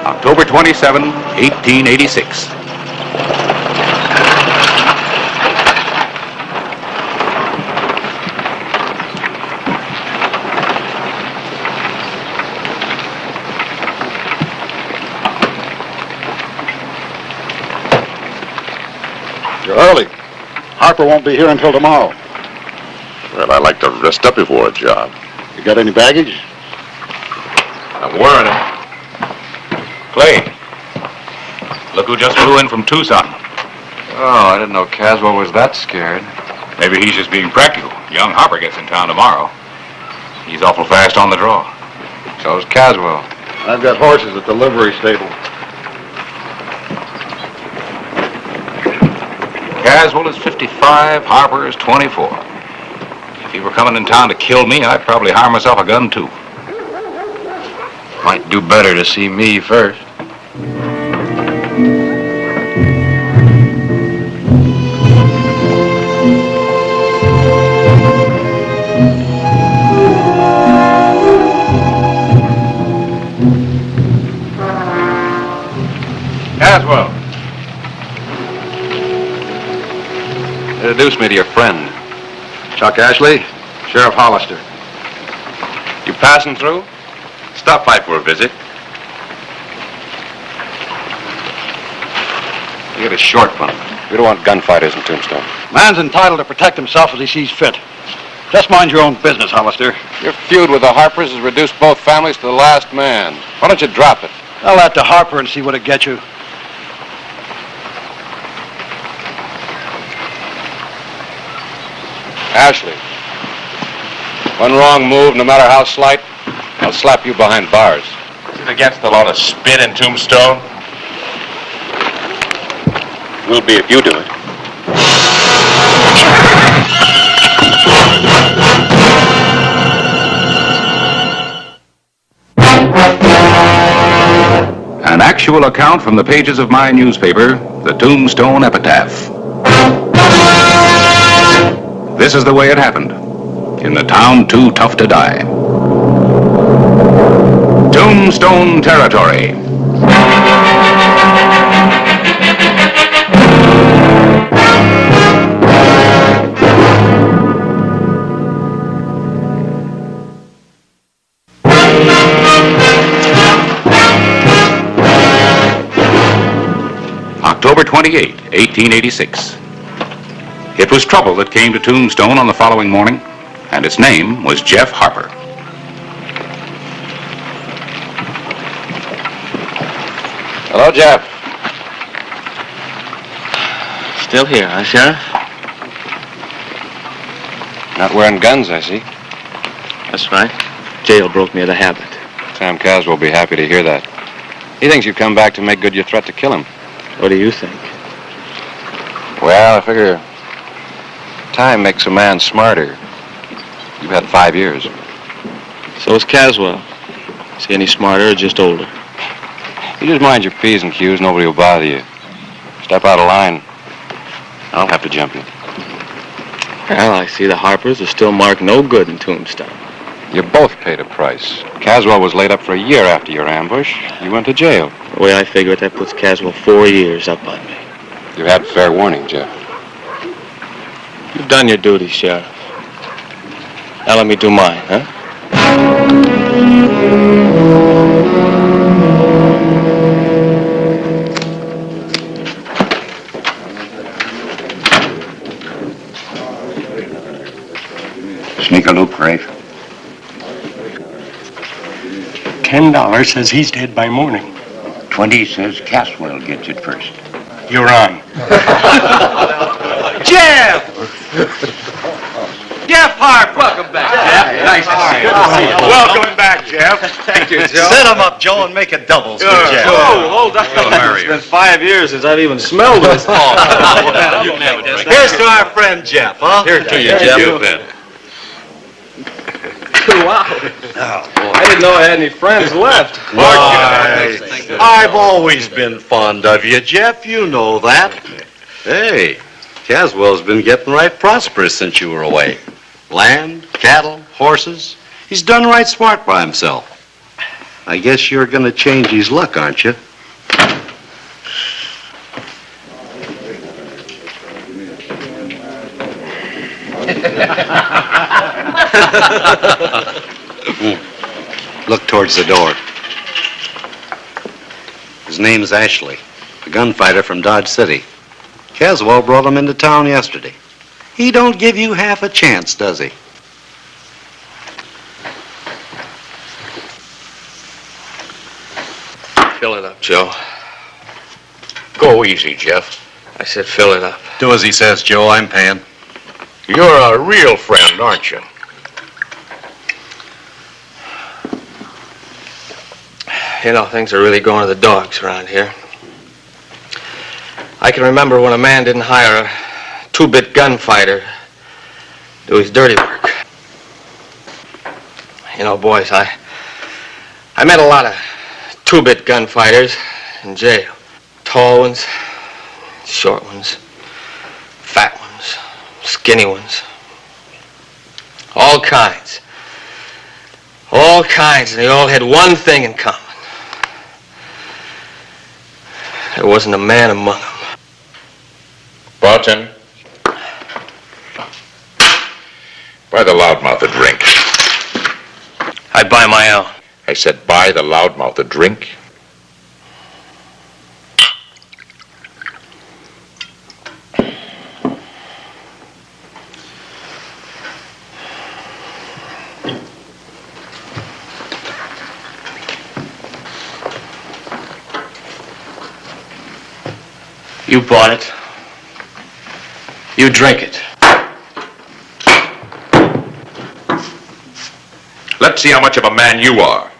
October 27, 1886. You're early. Harper won't be here until tomorrow. Well, I like to rest up before a job. You got any baggage? I'm wearing it. Clay, look who just flew in from Tucson. Oh, I didn't know Caswell was that scared. Maybe he's just being practical. Young Harper gets in town tomorrow. He's awful fast on the draw. So's Caswell. I've got horses at the livery stable. Caswell is 55, Harper is 24. If he were coming in town to kill me, I'd probably hire myself a gun, too. Might do better to see me first. Caswell. Introduce me to your friend. Chuck Ashley, Sheriff Hollister. You passing through? Stop by for a visit. You get a short one. We don't want gunfighters in Tombstone. Man's entitled to protect himself as he sees fit. Just mind your own business, Hollister. Your feud with the Harpers has reduced both families to the last man. Why don't you drop it? Tell that to Harper and see what it gets you. Ashley, one wrong move, no matter how slight, I'll slap you behind bars. Is it against the law to spit in Tombstone? Will be if you do it. An actual account from the pages of my newspaper, the Tombstone Epitaph. This is the way it happened. In the town too tough to die. Tombstone Territory. October 28, 1886. It was trouble that came to Tombstone on the following morning, and its name was Jeff Harper. Hello, Jeff. Still here, huh, Sheriff? Not wearing guns, I see. That's right. Jail broke me of the habit. Sam Caswell will be happy to hear that. He thinks you've come back to make good your threat to kill him. What do you think? Well, I figure time makes a man smarter. You've had 5 years. So is Caswell. Is he any smarter or just older? You just mind your P's and Q's, nobody will bother you. Step out of line, I'll have to jump you. Well, I see the Harpers are still marked no good in Tombstone. You both paid a price. Caswell was laid up for a year after your ambush. You went to jail. The way I figure it, that puts Caswell 4 years up on me. You had fair warning, Jeff. You've done your duty, Sheriff. Now let me do mine, huh? Sneak a loop, Rafe. $10 says he's dead by morning. 20 says Caswell gets it first. You're on. Jeff! Jeff Harp, welcome back, Jeff. Nice to see you. Welcome back, Jeff. Thank you, Joe. Set him up, Joe, and make a doubles for Jeff. Oh, hold on. It's been 5 years since I've even smelled this. Here's to our friend Jeff, huh? Here to you, Jeff. Wow. I didn't know I had any friends left. Why, I've always been fond of you, Jeff. You know that. Hey, Caswell's been getting right prosperous since you were away. Land, cattle, horses. He's done right smart by himself. I guess you're going to change his luck, aren't you? Look towards the door. His name's Ashley, a gunfighter from Dodge City. Caswell brought him into town yesterday. He don't give you half a chance, does he? Fill it up, Joe. Go easy, Jeff. I said fill it up. Do as he says, Joe. I'm paying. You're a real friend, aren't you? You know, things are really going to the dogs around here. I can remember when a man didn't hire a two-bit gunfighter to do his dirty work. You know, boys, I met a lot of two-bit gunfighters in jail. Tall ones, short ones, fat ones, skinny ones. All kinds. All kinds, and they all had one thing in common. There wasn't a man among them. Barton, buy the loudmouth a drink. I buy my own. I said buy the loudmouth a drink. You bought it. You drink it. Let's see how much of a man you are.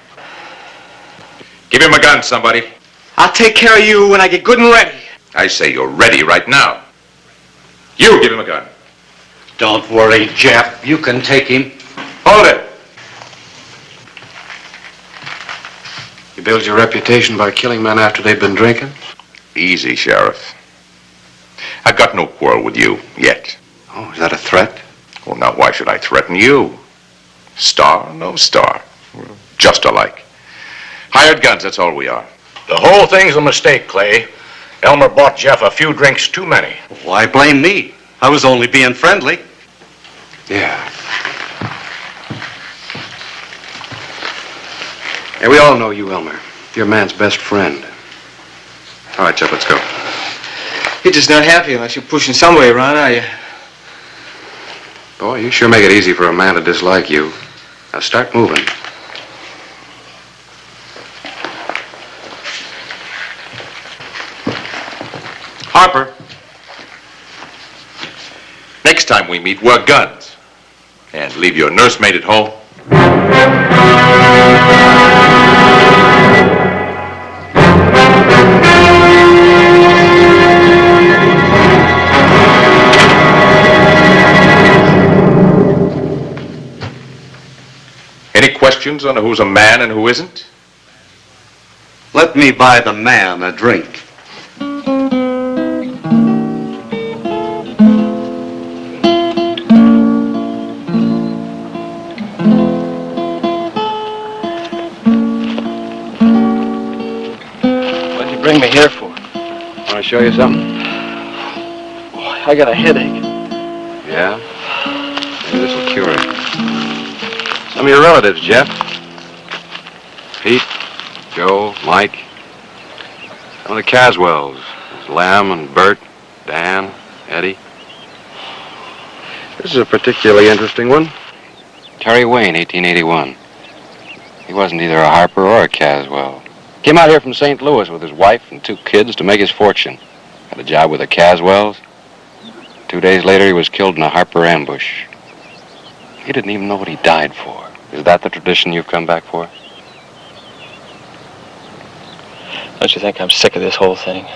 Give him a gun, somebody. I'll take care of you when I get good and ready. I say you're ready right now. You give him a gun. Don't worry, Jeff. You can take him. Hold it. You build your reputation by killing men after they've been drinking? Easy, Sheriff. I've got no quarrel with you yet. Oh, is that a threat? Well, now why should I threaten you? Star, no star. We're just alike. Hired guns, that's all we are. The whole thing's a mistake, Clay. Elmer bought Jeff a few drinks too many. Why blame me? I was only being friendly. Yeah. Hey, we all know you, Elmer. You're a man's best friend. All right, Jeff, let's go. You're just not happy unless you're pushing some way around, are you? Boy, you sure make it easy for a man to dislike you. Now start moving. Harper. Next time we meet, wear guns. And leave your nursemaid at home. Any questions on who's a man and who isn't? Let me buy the man a drink. What'd you bring me here for? Want to show you something? Boy, I got a headache. Yeah? Maybe this will cure it. Some of your relatives, Jeff. Pete, Joe, Mike. Some of the Caswells. There's Lem and Bert, Dan, Eddie. This is a particularly interesting one. Terry Wayne, 1881. He wasn't either a Harper or a Caswell. Came out here from St. Louis with his wife and 2 kids to make his fortune. Got a job with the Caswells. 2 days later, he was killed in a Harper ambush. He didn't even know what he died for. Is that the tradition you've come back for? Don't you think I'm sick of this whole thing?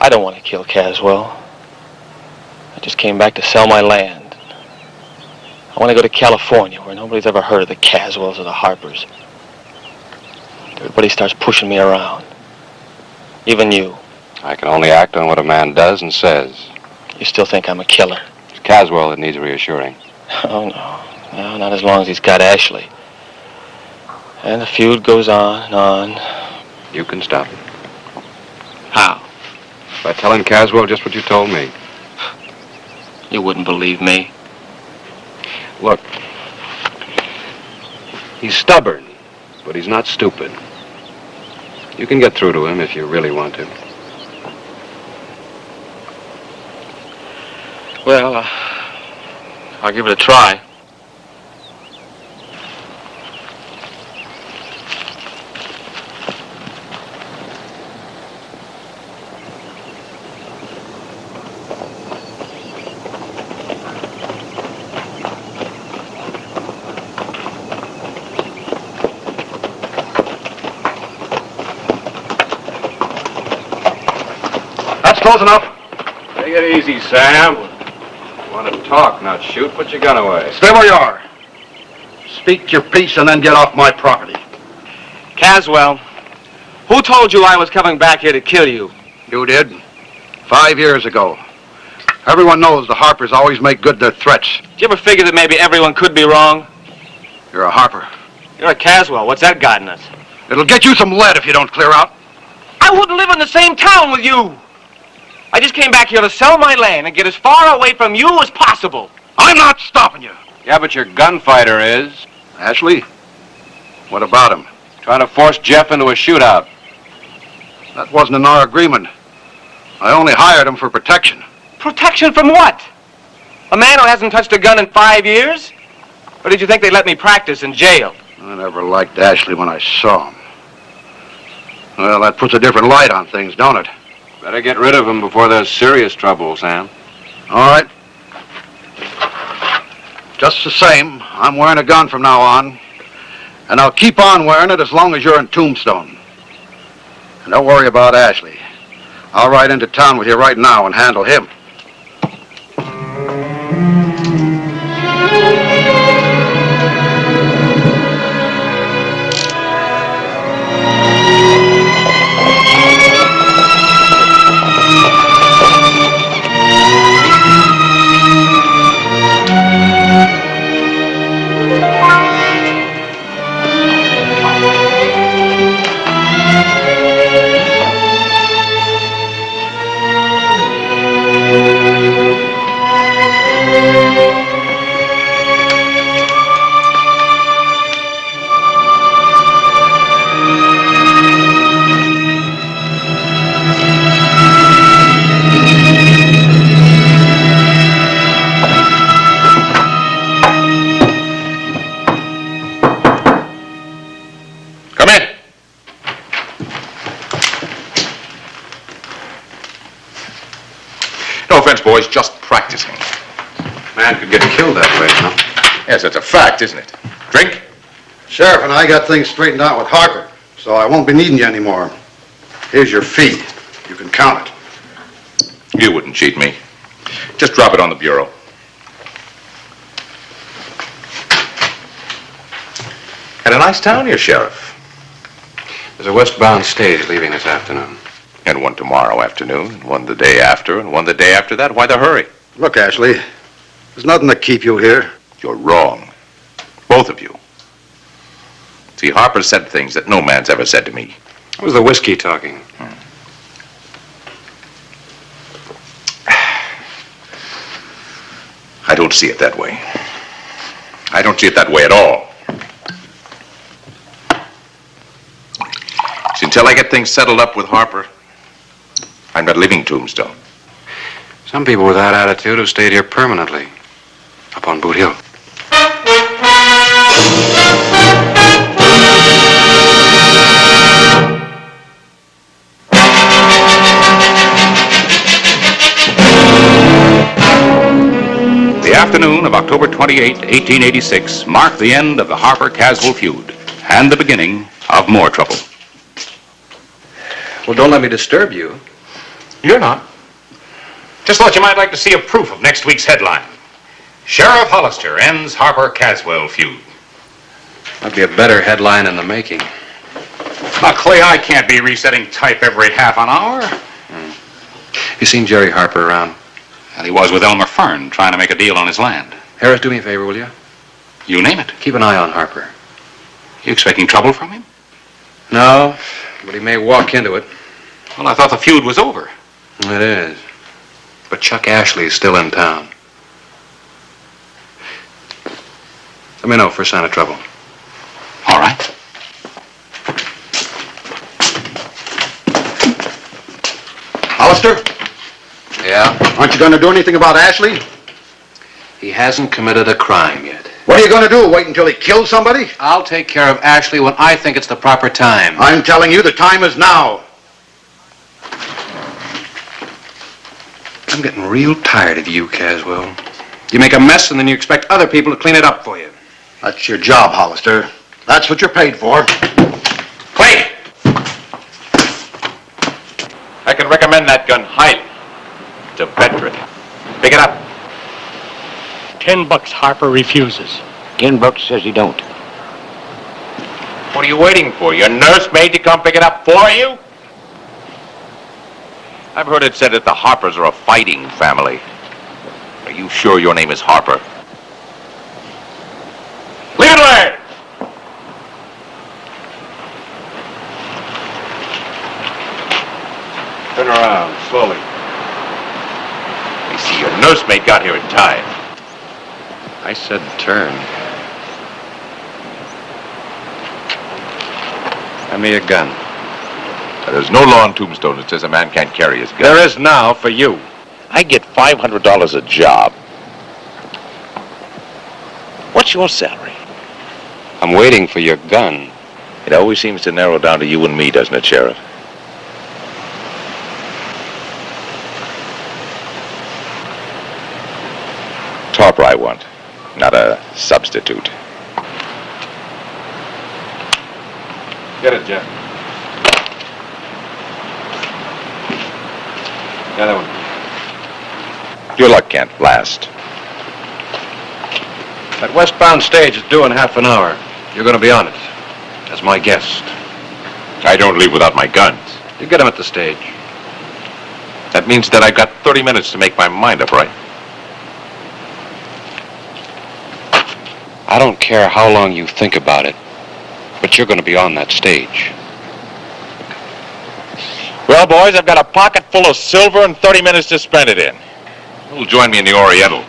I don't want to kill Caswell. I just came back to sell my land. I want to go to California, where nobody's ever heard of the Caswells or the Harpers. Everybody starts pushing me around. Even you. I can only act on what a man does and says. You still think I'm a killer? It's Caswell that needs reassuring. Oh, no. No, not as long as he's got Ashley. And the feud goes on and on. You can stop it. How? By telling Caswell just what you told me. You wouldn't believe me. Look, he's stubborn, but he's not stupid. You can get through to him if you really want to. Well, I'll give it a try. That's close enough. Take it easy, Sam. You want to talk, not shoot. Put your gun away. Stay where you are. Speak your piece and then get off my property. Caswell, who told you I was coming back here to kill you? You did. 5 years ago. Everyone knows the Harpers always make good their threats. Did you ever figure that maybe everyone could be wrong? You're a Harper. You're a Caswell. What's that got in us? It'll get you some lead if you don't clear out. I wouldn't live in the same town with you. I just came back here to sell my land and get as far away from you as possible. I'm not stopping you. Yeah, but your gunfighter is. Ashley? What about him? Trying to force Jeff into a shootout. That wasn't in our agreement. I only hired him for protection. Protection from what? A man who hasn't touched a gun in 5 years? Or did you think they'd let me practice in jail? I never liked Ashley when I saw him. Well, that puts a different light on things, don't it? Better get rid of him before there's serious trouble, Sam. All right. Just the same, I'm wearing a gun from now on. And I'll keep on wearing it as long as you're in Tombstone. And don't worry about Ashley. I'll ride into town with you right now and handle him. No offense, boys, just practicing. Man could get killed that way, huh? Yes, that's a fact, isn't it? Drink? Sheriff and I got things straightened out with Harper, so I won't be needing you anymore. Here's your fee. You can count it. You wouldn't cheat me. Just drop it on the bureau. Had a nice town here, Sheriff. There's a westbound stage leaving this afternoon. And one tomorrow afternoon, and one the day after, and one the day after that. Why the hurry? Look, Ashley, there's nothing to keep you here. You're wrong. Both of you. See, Harper said things that no man's ever said to me. It was the whiskey talking. I don't see it that way. I don't see it that way at all. See, until I get things settled up with Harper, I'm not leaving Tombstone. Some people with that attitude have stayed here permanently, up on Boot Hill. The afternoon of October 28, 1886, marked the end of the Harper-Caswell feud and the beginning of more trouble. Well, don't let me disturb you. You're not. Just thought you might like to see a proof of next week's headline. Sheriff Hollister ends Harper-Caswell feud. That'd be a better headline in the making. Now, Clay, I can't be resetting type every half an hour. You seen Jerry Harper around? And he was with Elmer Fern trying to make a deal on his land. Harris, do me a favor, will you? You name it. Keep an eye on Harper. You expecting trouble from him? No, but he may walk into it. Well, I thought the feud was over. It is. But Chuck Ashley is still in town. Let me know for a sign of trouble. All right. Hollister? Yeah? Aren't you going to do anything about Ashley? He hasn't committed a crime yet. What are you going to do? Wait until he kills somebody? I'll take care of Ashley when I think it's the proper time. I'm telling you, the time is now. I'm getting real tired of you, Caswell. You make a mess and then you expect other people to clean it up for you. That's your job, Hollister. That's what you're paid for. Clay! I can recommend that gun highly. It's a veteran. Pick it up. $10 Harper refuses. $10 says he don't. What are you waiting for? Your nursemaid to come pick it up for you? I've heard it said that the Harpers are a fighting family. Are you sure your name is Harper? Leave it alone! Turn around, slowly. I see your nursemaid got here in time. I said turn. Hand me a gun. There's no law in Tombstone that says a man can't carry his gun. There is now for you. I get $500 a job. What's your salary? I'm waiting for your gun. It always seems to narrow down to you and me, doesn't it, Sheriff? Tarper I want, not a substitute. Get it, Jeff. The other one. Your luck can't last. That westbound stage is due in half an hour. You're going to be on it. As my guest. I don't leave without my guns. You get him at the stage. That means that I've got 30 minutes to make my mind up, right? I don't care how long you think about it, but you're going to be on that stage. Well, boys, I've got a pocket full of silver and 30 minutes to spend it in. Who'll join me in the Oriental?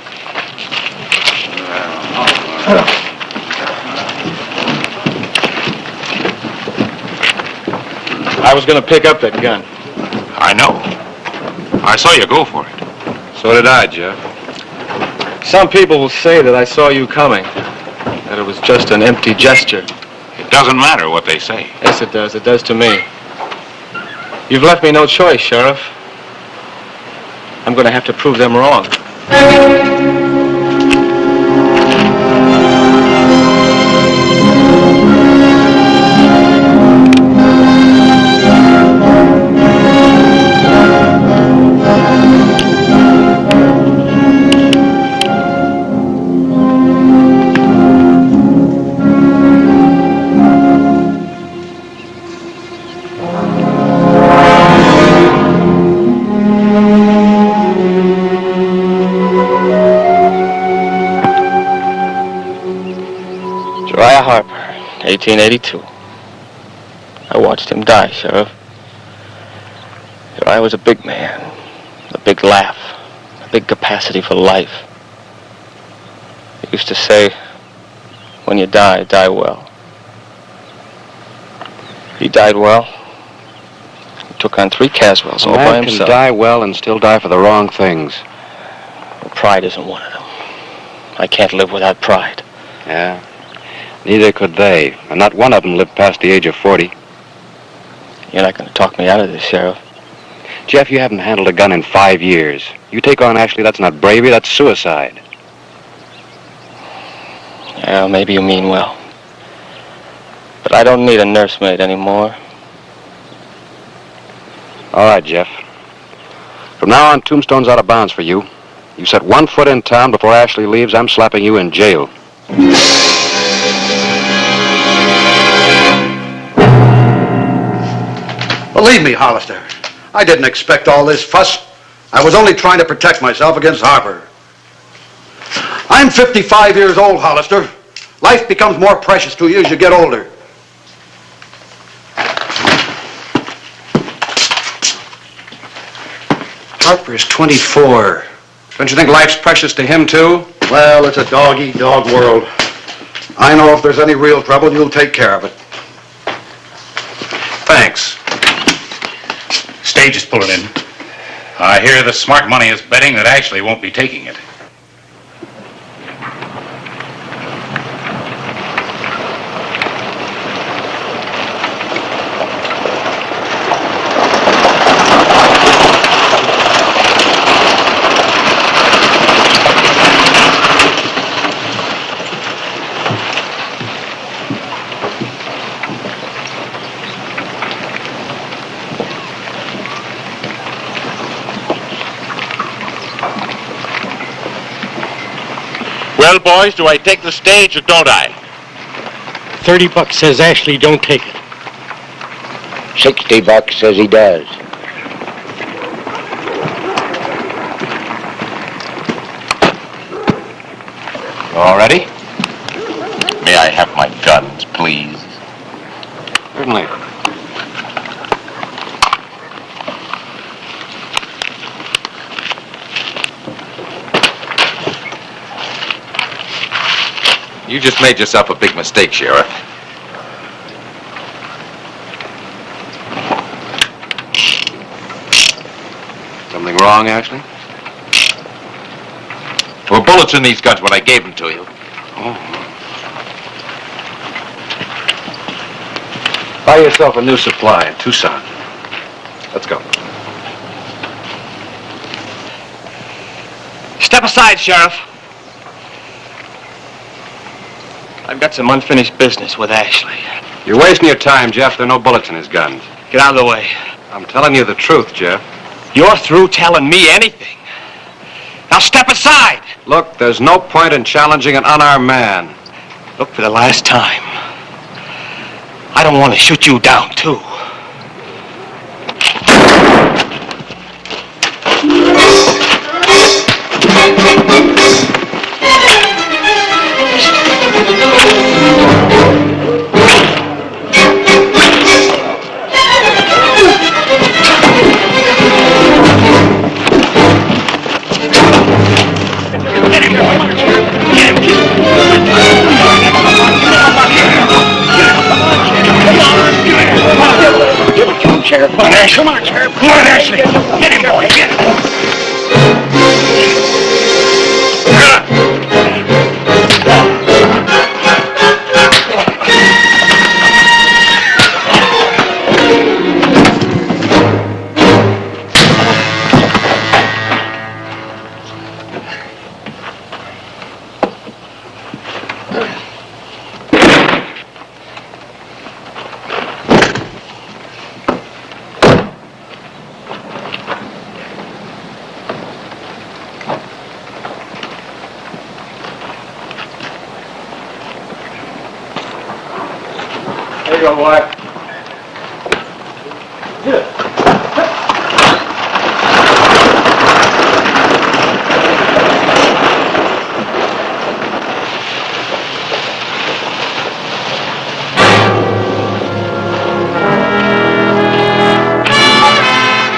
I was going to pick up that gun. I know. I saw you go for it. So did I, Jeff. Some people will say that I saw you coming, that it was just an empty gesture. It doesn't matter what they say. Yes, it does. It does to me. You've left me no choice, Sheriff. I'm going to have to prove them wrong. Harper, 1882. I watched him die, Sheriff. I was a big man, a big laugh, a big capacity for life. He used to say, when you die, die well. He died well. He took on 3 Caswells all by Man can himself. die well and still die for the wrong things. Well, pride isn't one of them. I can't live without pride. Yeah. Neither could they, and not one of them lived past the age of 40. You're not going to talk me out of this, Sheriff. Jeff, you haven't handled a gun in 5 years. You take on Ashley, that's not bravery, that's suicide. Yeah, maybe you mean well. But I don't need a nursemaid anymore. All right, Jeff. From now on, Tombstone's out of bounds for you. You set 1 foot in town before Ashley leaves, I'm slapping you in jail. Believe me, Hollister, I didn't expect all this fuss. I was only trying to protect myself against Harper. I'm 55 years old, Hollister. Life becomes more precious to you as you get older. Harper's 24. Don't you think life's precious to him, too? Well, it's a dog-eat-dog world. I know if there's any real trouble, you'll take care of it. Thanks. Stage is pulling in. I hear the smart money is betting that Ashley won't be taking it. Well, boys, do I take the stage or don't I? $30 says Ashley don't take it. $60 says he does. All ready? May I have my guns, please? Certainly. You just made yourself a big mistake, Sheriff. Something wrong, Ashley? There were bullets in these guns when I gave them to you. Buy yourself a new supply in Tucson. Let's go. Step aside, Sheriff. I've got some unfinished business with Ashley. You're wasting your time, Jeff. There are no bullets in his guns. Get out of the way. I'm telling you the truth, Jeff. You're through telling me anything. Now step aside! Look, there's no point in challenging an unarmed man. Look, for the last time, I don't want to shoot you down, too. Sheriff. Come on, Ashley. Come on, Sheriff. Come on, Ashley. Get him, boy. Get him. There you go, boy.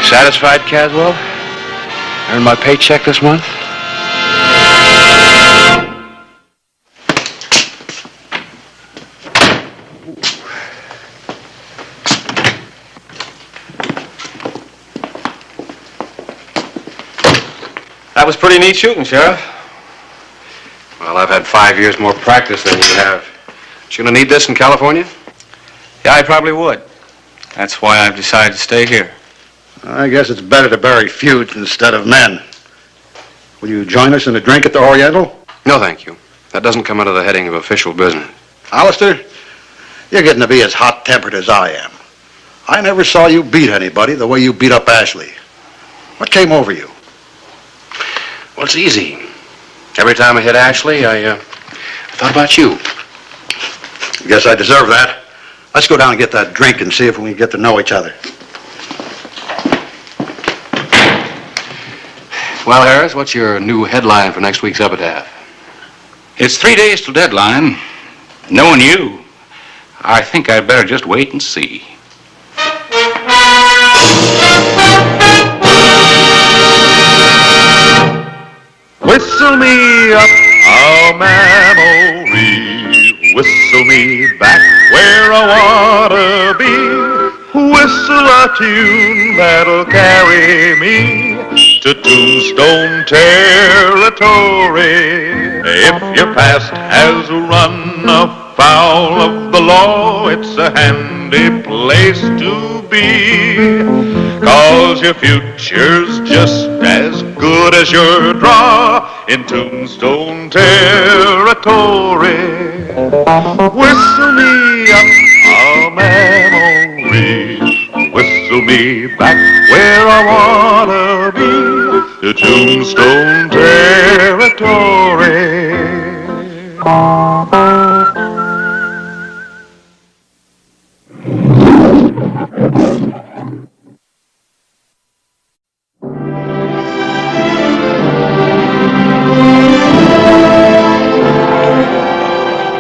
Satisfied, Caswell? Earned my paycheck this month? That was pretty neat shooting, Sheriff. Well, I've had 5 years more practice than you have. Aren't you gonna need this in California? Yeah, I probably would. That's why I've decided to stay here. I guess it's better to bury feuds instead of men. Will you join us in a drink at the Oriental? No, thank you. That doesn't come under the heading of official business. Alistair, you're getting to be as hot-tempered as I am. I never saw you beat anybody the way you beat up Ashley. What came over you? Well, it's easy. Every time I hit Ashley, I thought about you. Guess I deserve that. Let's go down and get that drink and see if we can get to know each other. Well, Harris, what's your new headline for next week's epitaph? It's 3 days till deadline. Knowing you, I think I'd better just wait and see. Whistle me up a memory, whistle me back where I wanna be, whistle a tune that'll carry me to Tombstone territory. If your past has run afoul of the law, it's a handy place to be, 'cause your future's just as good as your draw in Tombstone territory. Whistle me up a memory, whistle me back where I wanna be, to Tombstone territory.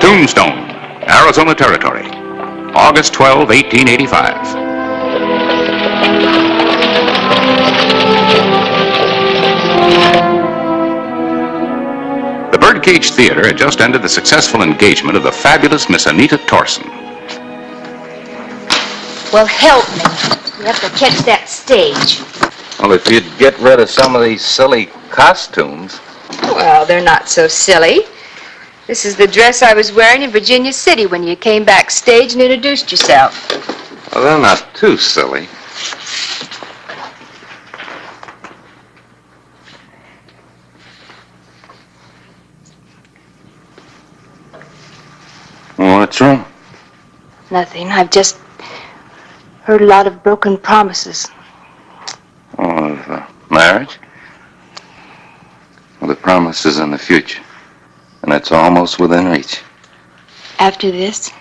Tombstone, Arizona Territory, August 12, 1885. The Birdcage Theater had just ended the successful engagement of the fabulous Miss Anita Torson. Well, help me. We have to catch that stage. Well, if you'd get rid of some of these silly costumes. Well, they're not so silly. This is the dress I was wearing in Virginia City when you came backstage and introduced yourself. Well, they're not too silly. What's wrong? Nothing. I've just heard a lot of broken promises. Oh, of marriage? Well, the promise is in the future, and it's almost within reach. After this?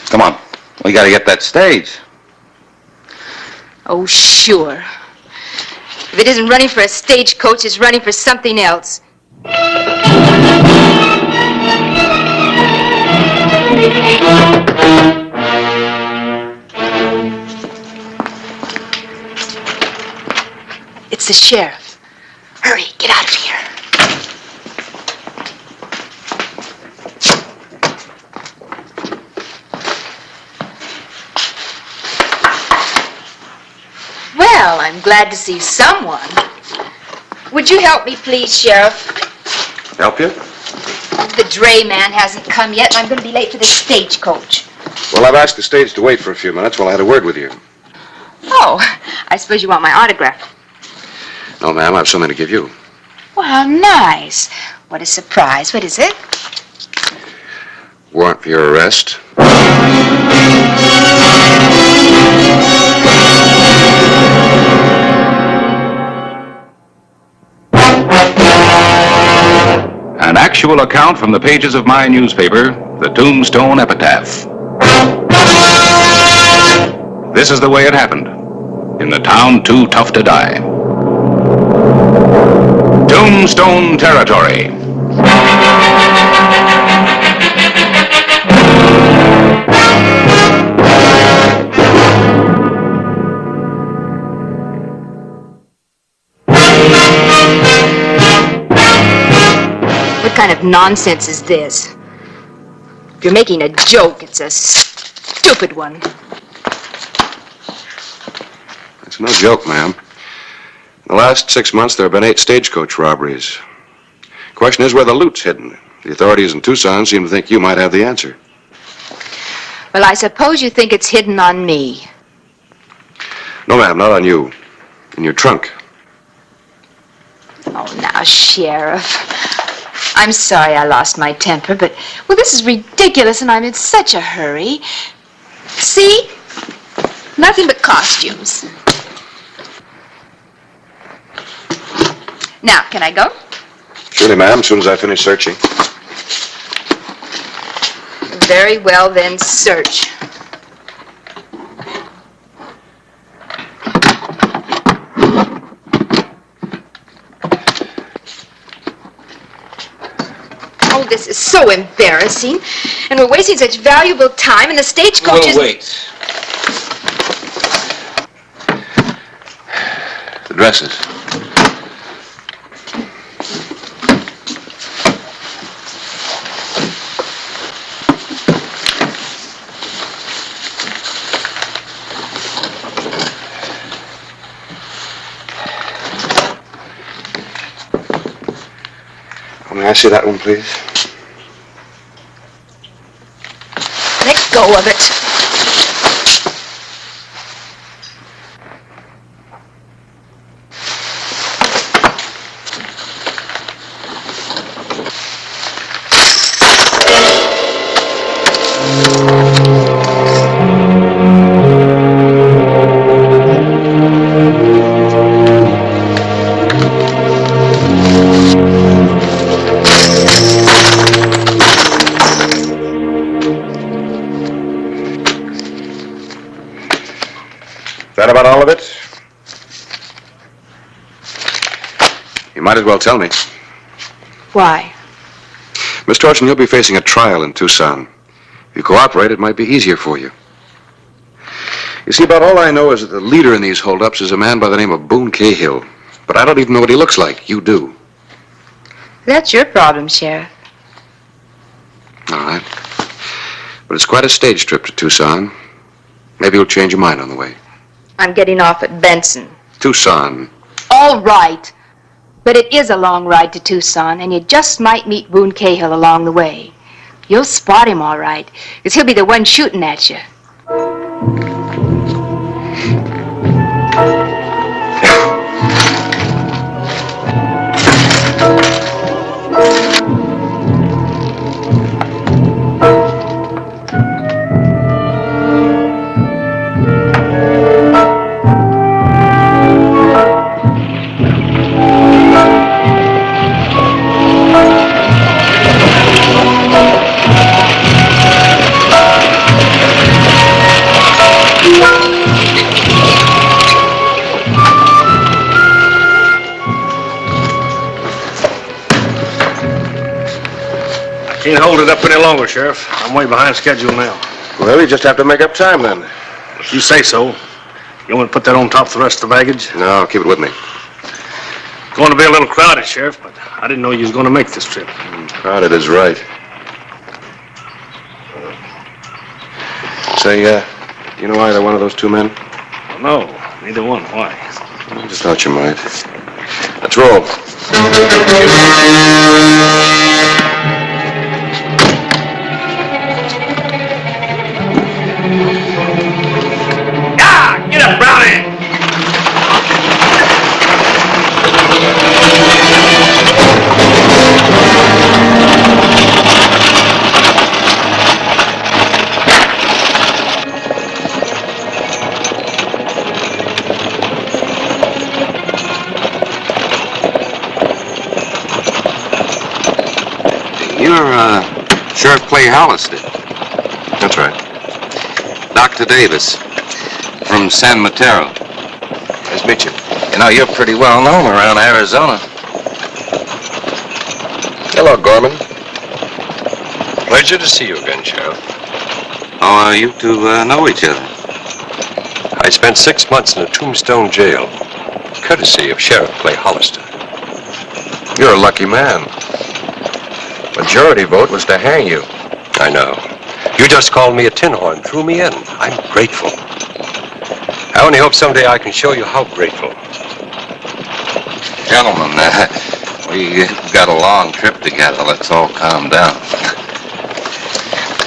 Come on, we gotta get that stage. Oh, sure. If it isn't running for a stagecoach, it's running for something else. It's the sheriff. Hurry, get out of here. Well, I'm glad to see someone. Would you help me, please, Sheriff? Help you? The dray man hasn't come yet, and I'm going to be late for the stagecoach. Well, I've asked the stage to wait for a few minutes while I had a word with you. Oh, I suppose you want my autograph. No, ma'am, I have something to give you. Well, how nice. What a surprise. What is it? Warrant for your arrest. An actual account from the pages of my newspaper, the Tombstone Epitaph. This is the way it happened, in the town too tough to die. Tombstone Territory. What kind of nonsense is this? If you're making a joke, it's a stupid one. It's no joke, ma'am. In the last 6 months, there have been 8 stagecoach robberies. Question is where the loot's hidden. The authorities in Tucson seem to think you might have the answer. Well, I suppose you think it's hidden on me. No, ma'am, not on you. In your trunk. Oh, now, Sheriff. I'm sorry I lost my temper, but, well, this is ridiculous, and I'm in such a hurry. See? Nothing but costumes. Now, can I go? Surely, ma'am, as soon as I finish searching. Very well, then, search. Oh, this is so embarrassing. And we're wasting such valuable time, and the stagecoach is... wait. The dresses. May I see that one, please? Let go of it. that about all of it? You might as well tell me. Why? Miss Torchin, you'll be facing a trial in Tucson. If you cooperate, it might be easier for you. You see, about all I know is that the leader in these holdups is a man by the name of Boone Cahill. But I don't even know what he looks like. You do. That's your problem, Sheriff. All right. But it's quite a stage trip to Tucson. Maybe you'll change your mind on the way. I'm getting off at Benson. Tucson. All right. But it is a long ride to Tucson, and you just might meet Boone Cahill along the way. You'll spot him all right, because he'll be the one shooting at you. Can't hold it up any longer, Sheriff. I'm way behind schedule now. Well, you just have to make up time then. If you say so. You want to put that on top of the rest of the baggage? No, keep it with me. Going to be a little crowded, Sheriff, but I didn't know you was going to make this trip. Crowded is right. Say, you know either one of those two men? No, neither one. Why? I just thought you might. Let's roll. Get up, Brownie! You're, Sheriff Clay Hollister. That's right. Dr. Davis from San Mateo. Nice to meet you. You know, you're pretty well known around Arizona. Hello, Gorman. Pleasure to see you again, Sheriff. Oh, you two know each other. I spent 6 months in a Tombstone jail, courtesy of Sheriff Clay Hollister. You're a lucky man. Majority vote was to hang you. I know. You just called me a tin horn, threw me in. I'm grateful. I only hope someday I can show you how grateful. Gentlemen, we got a long trip together. Let's all calm down.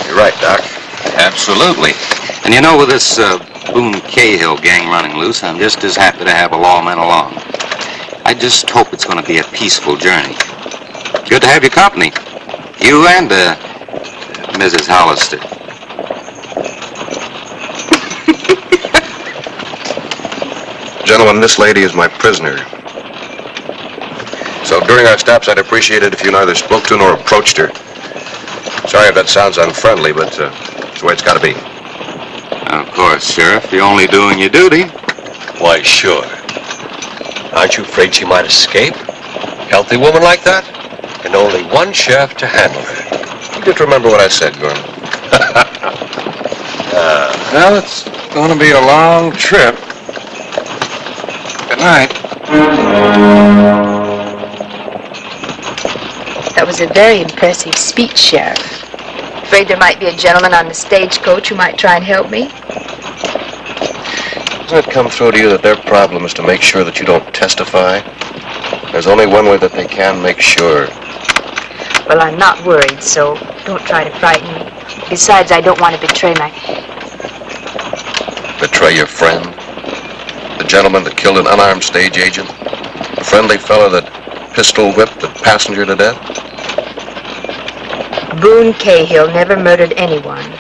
You're right, Doc. Absolutely. And you know, with this Boone Cahill gang running loose, I'm just as happy to have a lawman along. I just hope it's going to be a peaceful journey. Good to have your company. You and Mrs. Hollister. Gentlemen, this lady is my prisoner. So during our stops, I'd appreciate it if you neither spoke to nor approached her. Sorry if that sounds unfriendly, but it's the way it's got to be. Of course, Sheriff. You're only doing your duty. Why, sure. Aren't you afraid she might escape? Healthy woman like that? And only one sheriff to handle her. You just remember what I said, Gorman. Well, it's going to be a long trip. Good night. That was a very impressive speech, Sheriff. Afraid there might be a gentleman on the stagecoach who might try and help me. Doesn't it come through to you that their problem is to make sure that you don't testify? There's only one way that they can make sure. Well, I'm not worried, so don't try to frighten me. Besides, I don't want to betray my... Betray your friend? The gentleman that killed an unarmed stage agent? The friendly fellow that pistol-whipped the passenger to death? Boone Cahill never murdered anyone.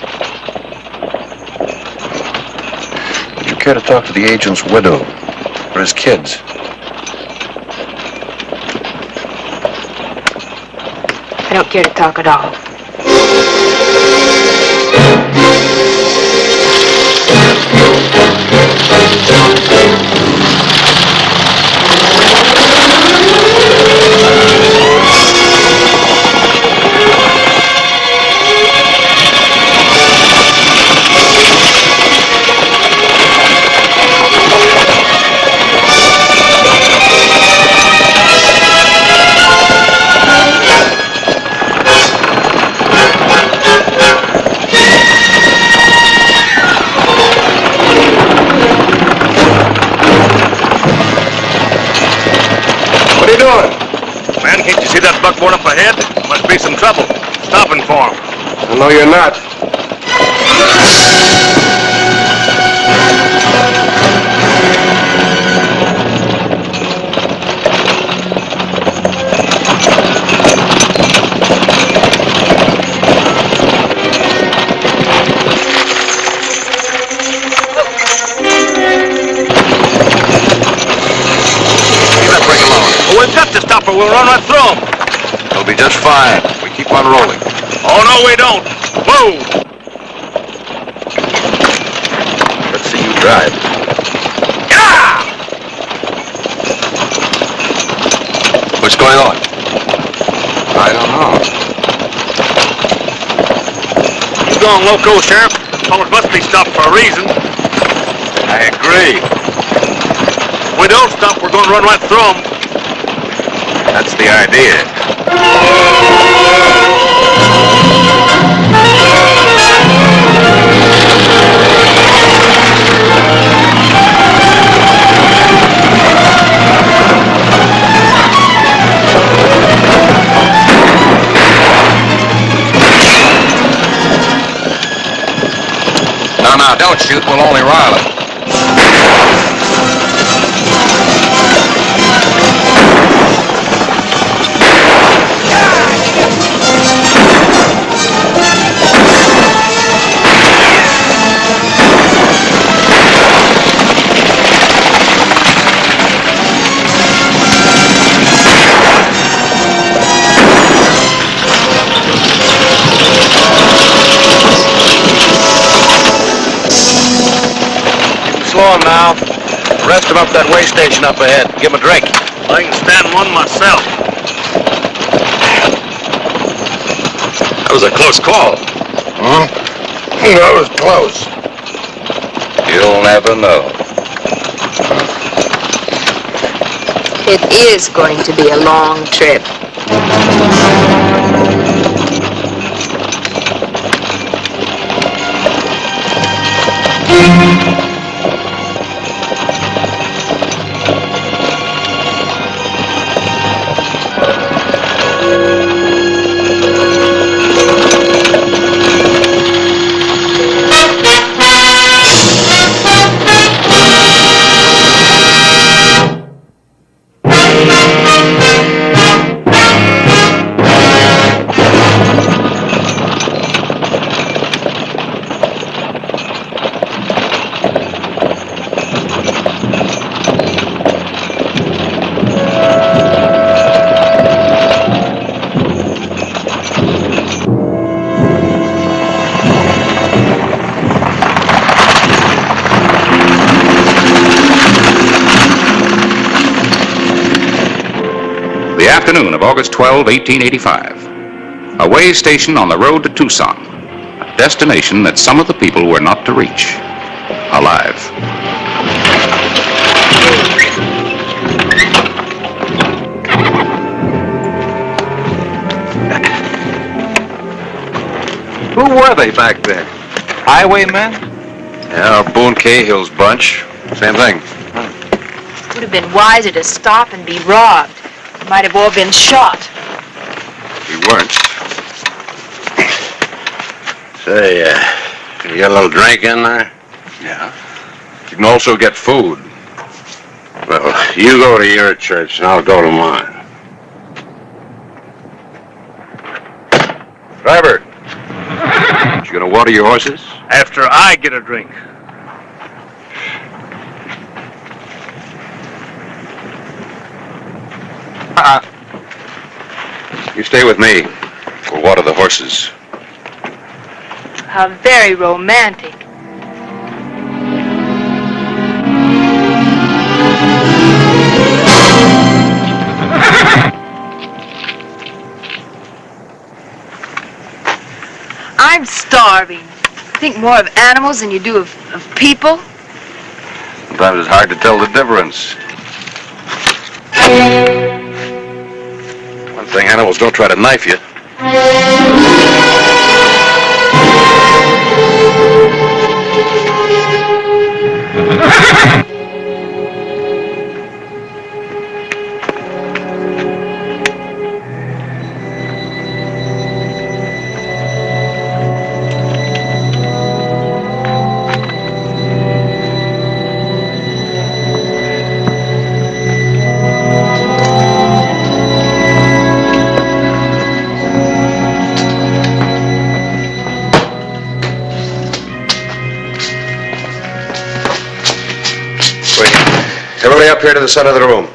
Would you care to talk to the agent's widow or his kids? I don't care to talk at all. transport up ahead. Must be some trouble. Stopping for him. No, you're not. We've got to stop or we'll run right through them. It'll be just fine. We keep on rolling. Oh, no, we don't. Move! Let's see you drive. Yeah! What's going on? I don't know. You gone loco, Sheriff? Fellas must be stopped for a reason. I agree. If we don't stop, we're going to run right through them. That's the idea. No, don't shoot. We'll only rile him. Slow him now. Rest him up that way station up ahead. Give him a drink. I can stand one myself. That was a close call. Huh? That was close. You'll never know. It is going to be a long trip. The afternoon of August 12, 1885. A way station on the road to Tucson, a destination that some of the people were not to reach alive. Who were they back there? Highwaymen? Yeah, or Boone Cahill's bunch. Same thing. Would have been wiser to stop and be robbed. Might have all been shot. We weren't. Say, you got a little drink in there? Yeah. You can also get food. Well, you go to your church and I'll go to mine. Driver, you gonna water your horses? After I get a drink. You stay with me. We'll water the horses. How very romantic. I'm starving. Think more of animals than you do of people? Sometimes it's hard to tell the difference. One thing, animals don't try to knife you. way. Everybody up here to the center of the room.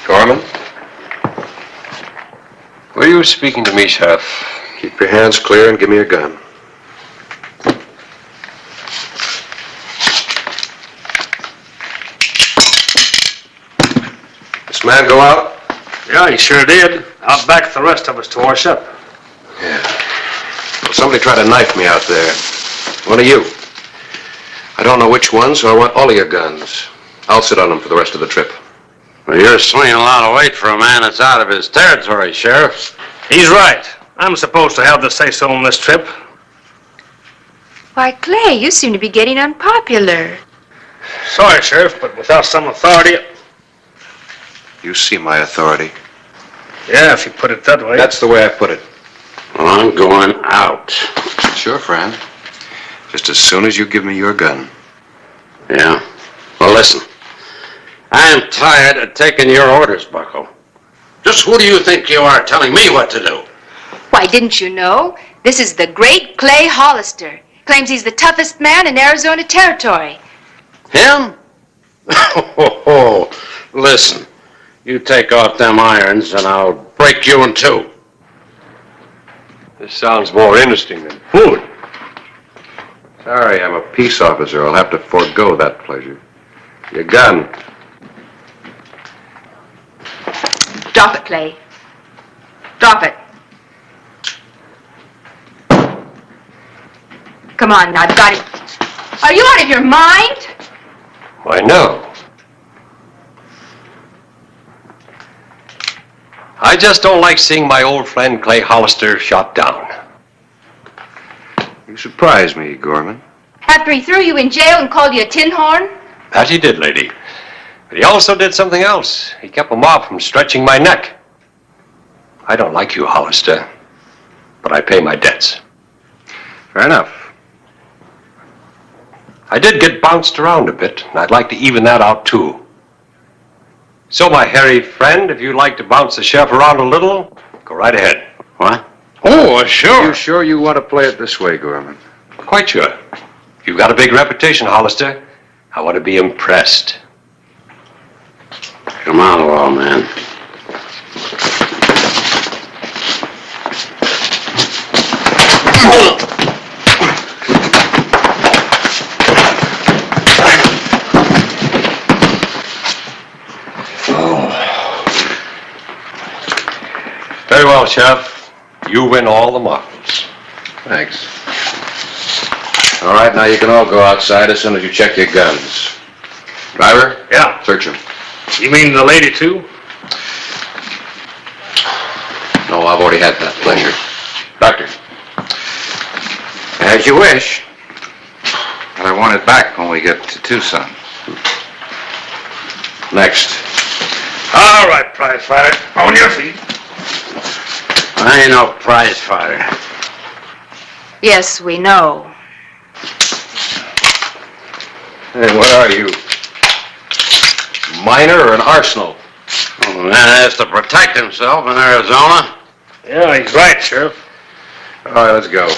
Gorman? Were you speaking to me, Sheriff? Keep your hands clear and give me your gun. This man go out? Yeah, he sure did. Out back with the rest of us to wash up. Yeah. Well, somebody tried to knife me out there. One of you. I don't know which one, so I want all of your guns. I'll sit on them for the rest of the trip. Well, you're swinging a lot of weight for a man that's out of his territory, Sheriff. He's right. I'm supposed to have the say-so on this trip. Why, Clay, you seem to be getting unpopular. Sorry, Sheriff, but without some authority... You see my authority. Yeah, if you put it that way. That's the way I put it. Well, I'm going out. Sure, friend. Just as soon as you give me your gun. Yeah? Well, listen. I am tired of taking your orders, Bucko. Just who do you think you are telling me what to do? Why, didn't you know? This is the great Clay Hollister. Claims he's the toughest man in Arizona Territory. Him? Listen, you take off them irons and I'll break you in two. This sounds more interesting than food. Sorry, I'm a peace officer. I'll have to forego that pleasure. Your gun. Drop it, Clay. Drop it. Come on, now, I've got it. Are you out of your mind? Why, no. I just don't like seeing my old friend Clay Hollister shot down. You surprise me, Gorman. After he threw you in jail and called you a tin horn? That he did, lady. But he also did something else. He kept him off from stretching my neck. I don't like you, Hollister, but I pay my debts. Fair enough. I did get bounced around a bit, and I'd like to even that out, too. So, my hairy friend, if you'd like to bounce the sheriff around a little, go right ahead. What? Oh, sure. You sure you want to play it this way, Gorman? Quite sure. You've got a big reputation, Hollister. I want to be impressed. Come on, law man. Very well, Sheriff. You win all the marbles. Thanks. All right, now you can all go outside as soon as you check your guns. Driver? Yeah. Search them. You mean the lady, too? No, I've already had that pleasure. Doctor. As you wish. But I want it back when we get to Tucson. Next. All right, prize fighter. On your feet. I ain't no prize fighter. Yes, we know. Hey, what are you? Miner or an arsenal? Well, the man has to protect himself in Arizona. Yeah, he's right, Sheriff. All right, let's go.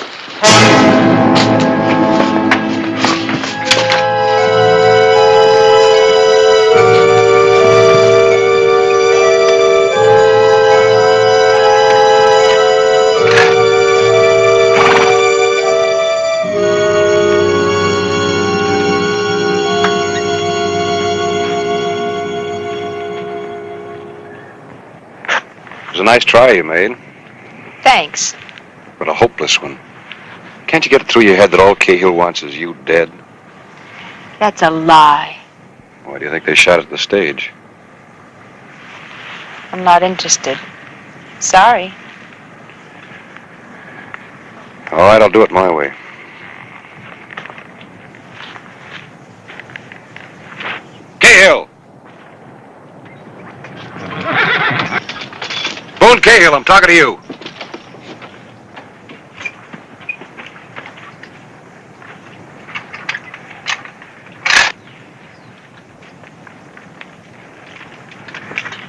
It was a nice try you made, Thanks. but a hopeless one. Can't you get it through your head that all Cahill wants is you dead? That's a lie. Why do you think they shot at the stage? I'm not interested. Sorry. All right, I'll do it my way. Cahill! Boone Cahill, I'm talking to you.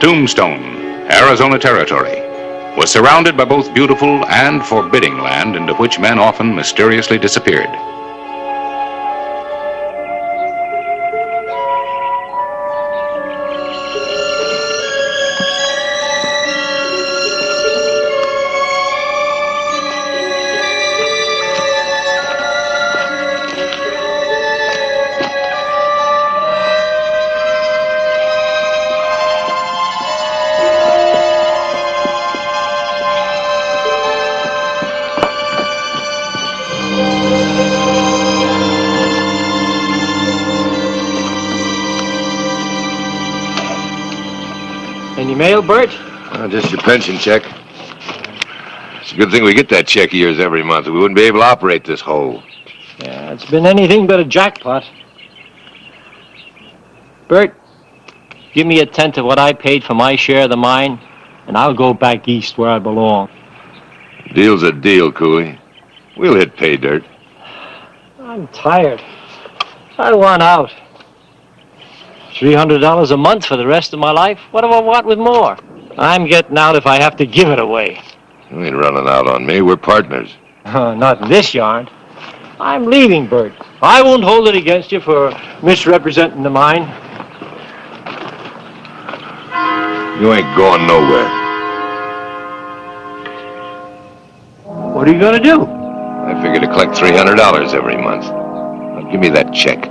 Tombstone, Arizona Territory, was surrounded by both beautiful and forbidding land into which men often mysteriously disappeared. Any mail, Bert? Just your pension check. It's a good thing we get that check of yours every month. We wouldn't be able to operate this hole. Yeah, it's been anything but a jackpot. Bert, give me a tenth of what I paid for my share of the mine, and I'll go back east where I belong. Deal's a deal, Cooley. We'll hit pay dirt. I'm tired. I want out. $300 a month for the rest of my life? What do I want with more? I'm getting out if I have to give it away. You ain't running out on me. We're partners. Not in this yarn. I'm leaving, Bert. I won't hold it against you for misrepresenting the mine. You ain't going nowhere. What are you going to do? I figure to collect $300 every month. Now give me that check.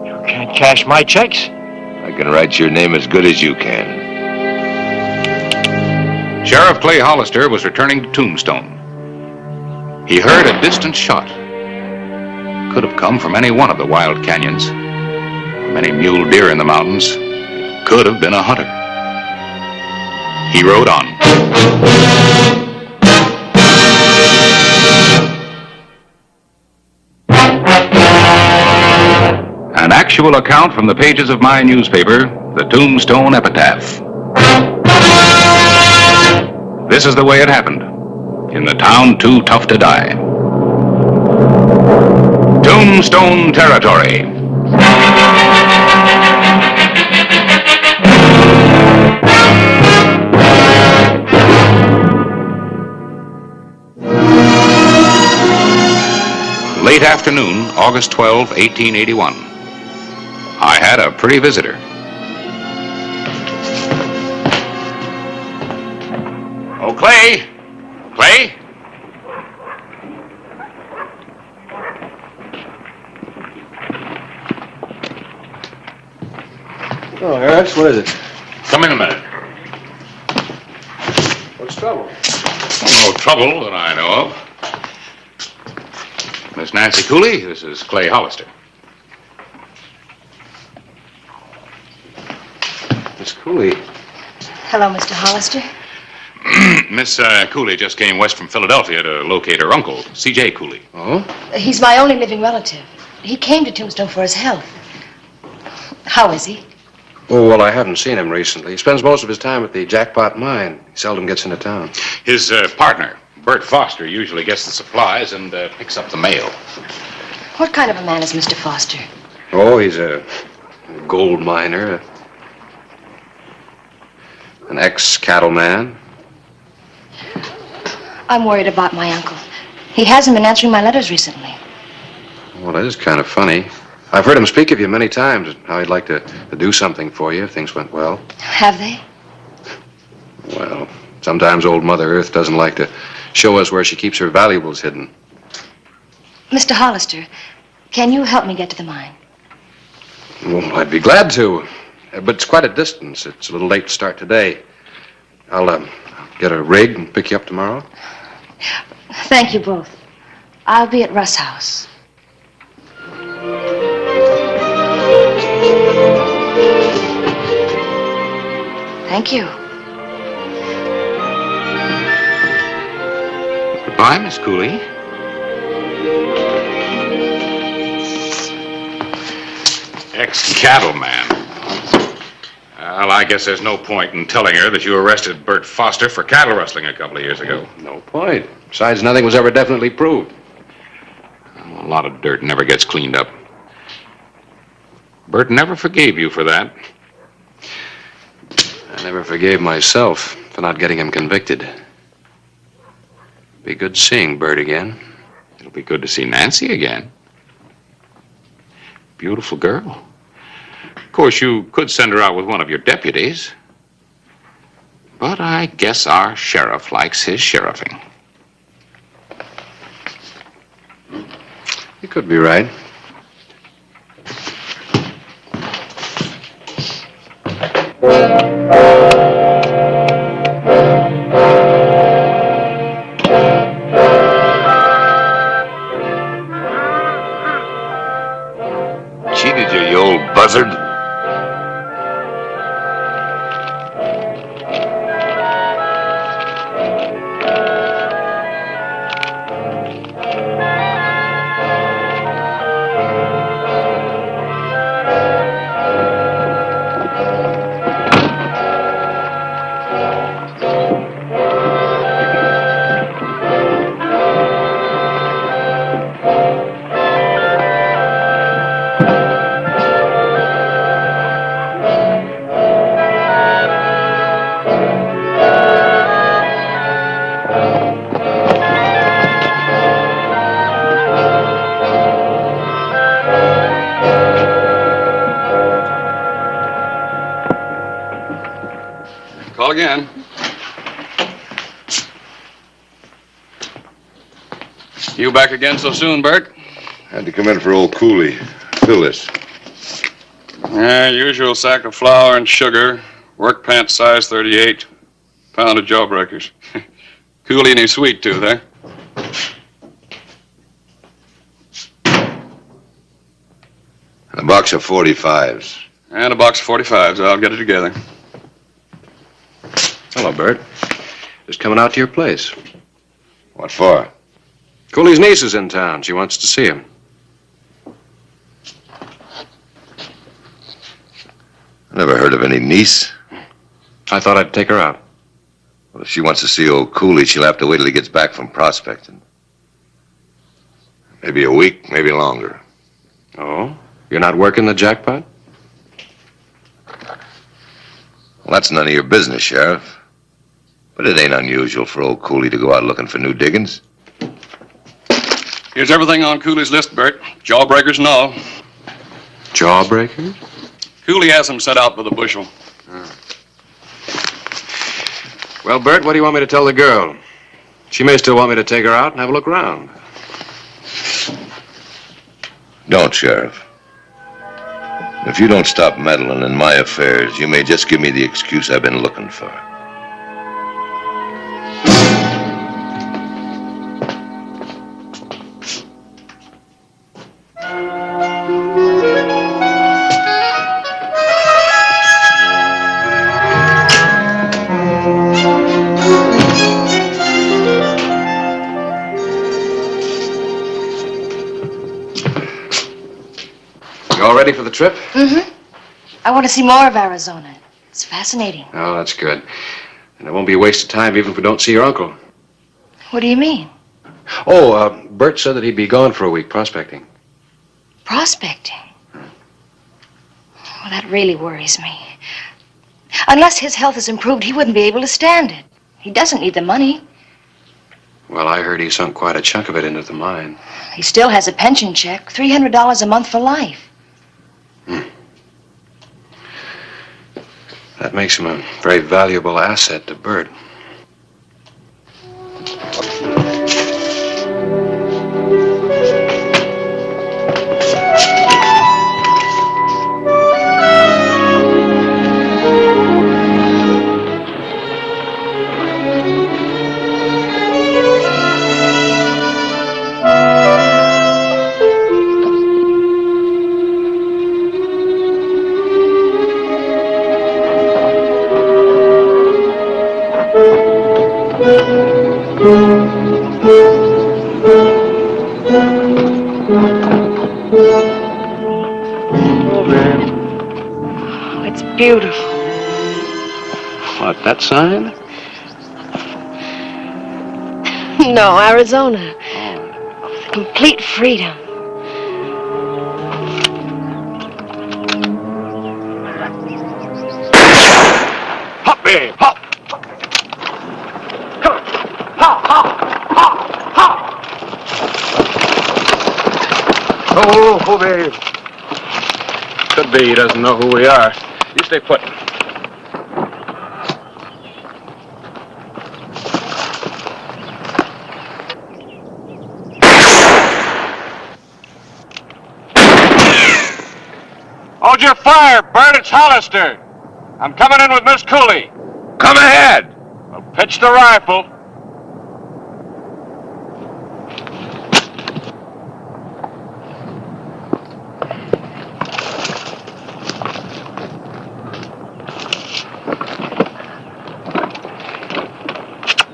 You can't cash my checks. I can write your name as good as you can. Sheriff Clay Hollister was returning to Tombstone. He heard a distant shot. Could have come from any one of the wild canyons. Many mule deer in the mountains. It could have been a hunter. He rode on. An actual account from the pages of my newspaper, the Tombstone Epitaph. This is the way it happened, in the town too tough to die. Tombstone Territory. Late afternoon, August 12, 1881. I had a pretty visitor. Oh, Clay! Clay? Oh, Harris, what is it? Come in a minute. What's trouble? No trouble that I know of. Miss Nancy Cooley, this is Clay Hollister. Miss Cooley. Hello, Mr. Hollister. Miss Cooley just came west from Philadelphia to locate her uncle, C.J. Cooley. Oh? He's my only living relative. He came to Tombstone for his health. How is he? Oh, well, I haven't seen him recently. He spends most of his time at the Jackpot Mine. He seldom gets into town. His partner, Bert Foster, usually gets the supplies and picks up the mail. What kind of a man is Mr. Foster? Oh, he's a gold miner, an ex-cattleman. I'm worried about my uncle. He hasn't been answering my letters recently. Well, that is kind of funny. I've heard him speak of you many times, how he'd like to do something for you if things went well. Have they? Well, sometimes old Mother Earth doesn't like to show us where she keeps her valuables hidden. Mr. Hollister, can you help me get to the mine? Well, I'd be glad to, but it's quite a distance. It's a little late to start today. I'll get a rig and pick you up tomorrow. Thank you both. I'll be at Russ' house. Thank you. Goodbye, Miss Cooley. Ex-cattleman. Well, I guess there's no point in telling her that you arrested Bert Foster for cattle rustling a couple of years ago. No point. Besides, nothing was ever definitely proved. A lot of dirt never gets cleaned up. Bert never forgave you for that. I never forgave myself for not getting him convicted. Be good seeing Bert again. It'll be good to see Nancy again. Beautiful girl. Of course, you could send her out with one of your deputies. But I guess our sheriff likes his sheriffing. You could be right. Cheated you old buzzard. Call again. You back again so soon, Bert? Had to come in for old Cooley. Fill this. Yeah, usual sack of flour and sugar, work pants size 38, pound of jawbreakers. Cooley and his sweet tooth, eh? A box of 45s. And a box of 45s. I'll get it together. Hello, Bert. Just coming out to your place. What for? Cooley's niece is in town. She wants to see him. Never heard of any niece. I thought I'd take her out. Well, if she wants to see old Cooley, she'll have to wait till he gets back from prospecting. Maybe a week, maybe longer. Oh? You're not working the jackpot? Well, that's none of your business, Sheriff. But it ain't unusual for old Cooley to go out looking for new diggings. Here's everything on Cooley's list, Bert. Jawbreakers and all. Jawbreakers? Cooley has them set out by the bushel. Well, Bert, what do you want me to tell the girl? She may still want me to take her out and have a look around. Don't, Sheriff. If you don't stop meddling in my affairs, you may just give me the excuse I've been looking for. You all ready for the trip? Mm-hmm. I want to see more of Arizona. It's fascinating. Oh, that's good. And it won't be a waste of time even if we don't see your uncle. What do you mean? Oh, Bert said that he'd be gone for a week prospecting. Prospecting? Well, that really worries me. Unless his health is improved, he wouldn't be able to stand it. He doesn't need the money. Well, I heard he sunk quite a chunk of it into the mine. He still has a pension check, $300 a month for life. That makes him a very valuable asset to Bert. Oh, it's beautiful. What, that sign? No, Arizona. Complete freedom. Oh, babe. Could be he doesn't know who we are. You stay put. Hold your fire, Bert. It's Hollister. I'm coming in with Miss Cooley. Come ahead. Well, pitch the rifle.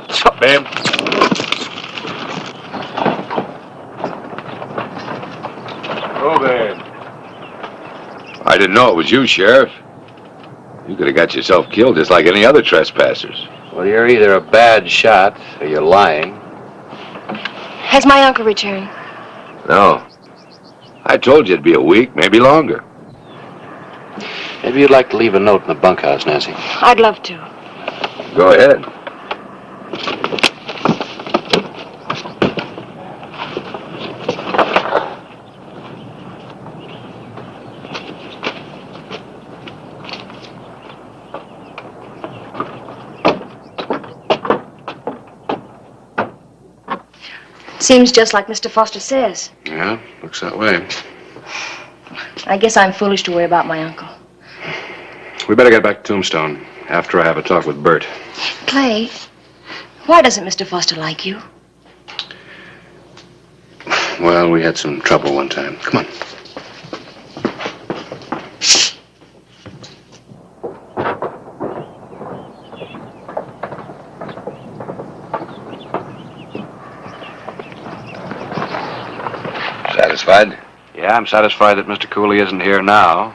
What's up, babe? Oh, babe. I didn't know it was you, Sheriff. You could have got yourself killed just like any other trespassers. Well, you're either a bad shot or you're lying. Has my uncle returned? No. I told you it'd be a week, maybe longer. Maybe you'd like to leave a note in the bunkhouse, Nancy. I'd love to. Go ahead. Seems just like Mr. Foster says. Yeah, looks that way. I guess I'm foolish to worry about my uncle. We better get back to Tombstone after I have a talk with Bert. Clay, why doesn't Mr. Foster like you? Well, we had some trouble one time. Come on. Satisfied? Yeah, I'm satisfied that Mr. Cooley isn't here now.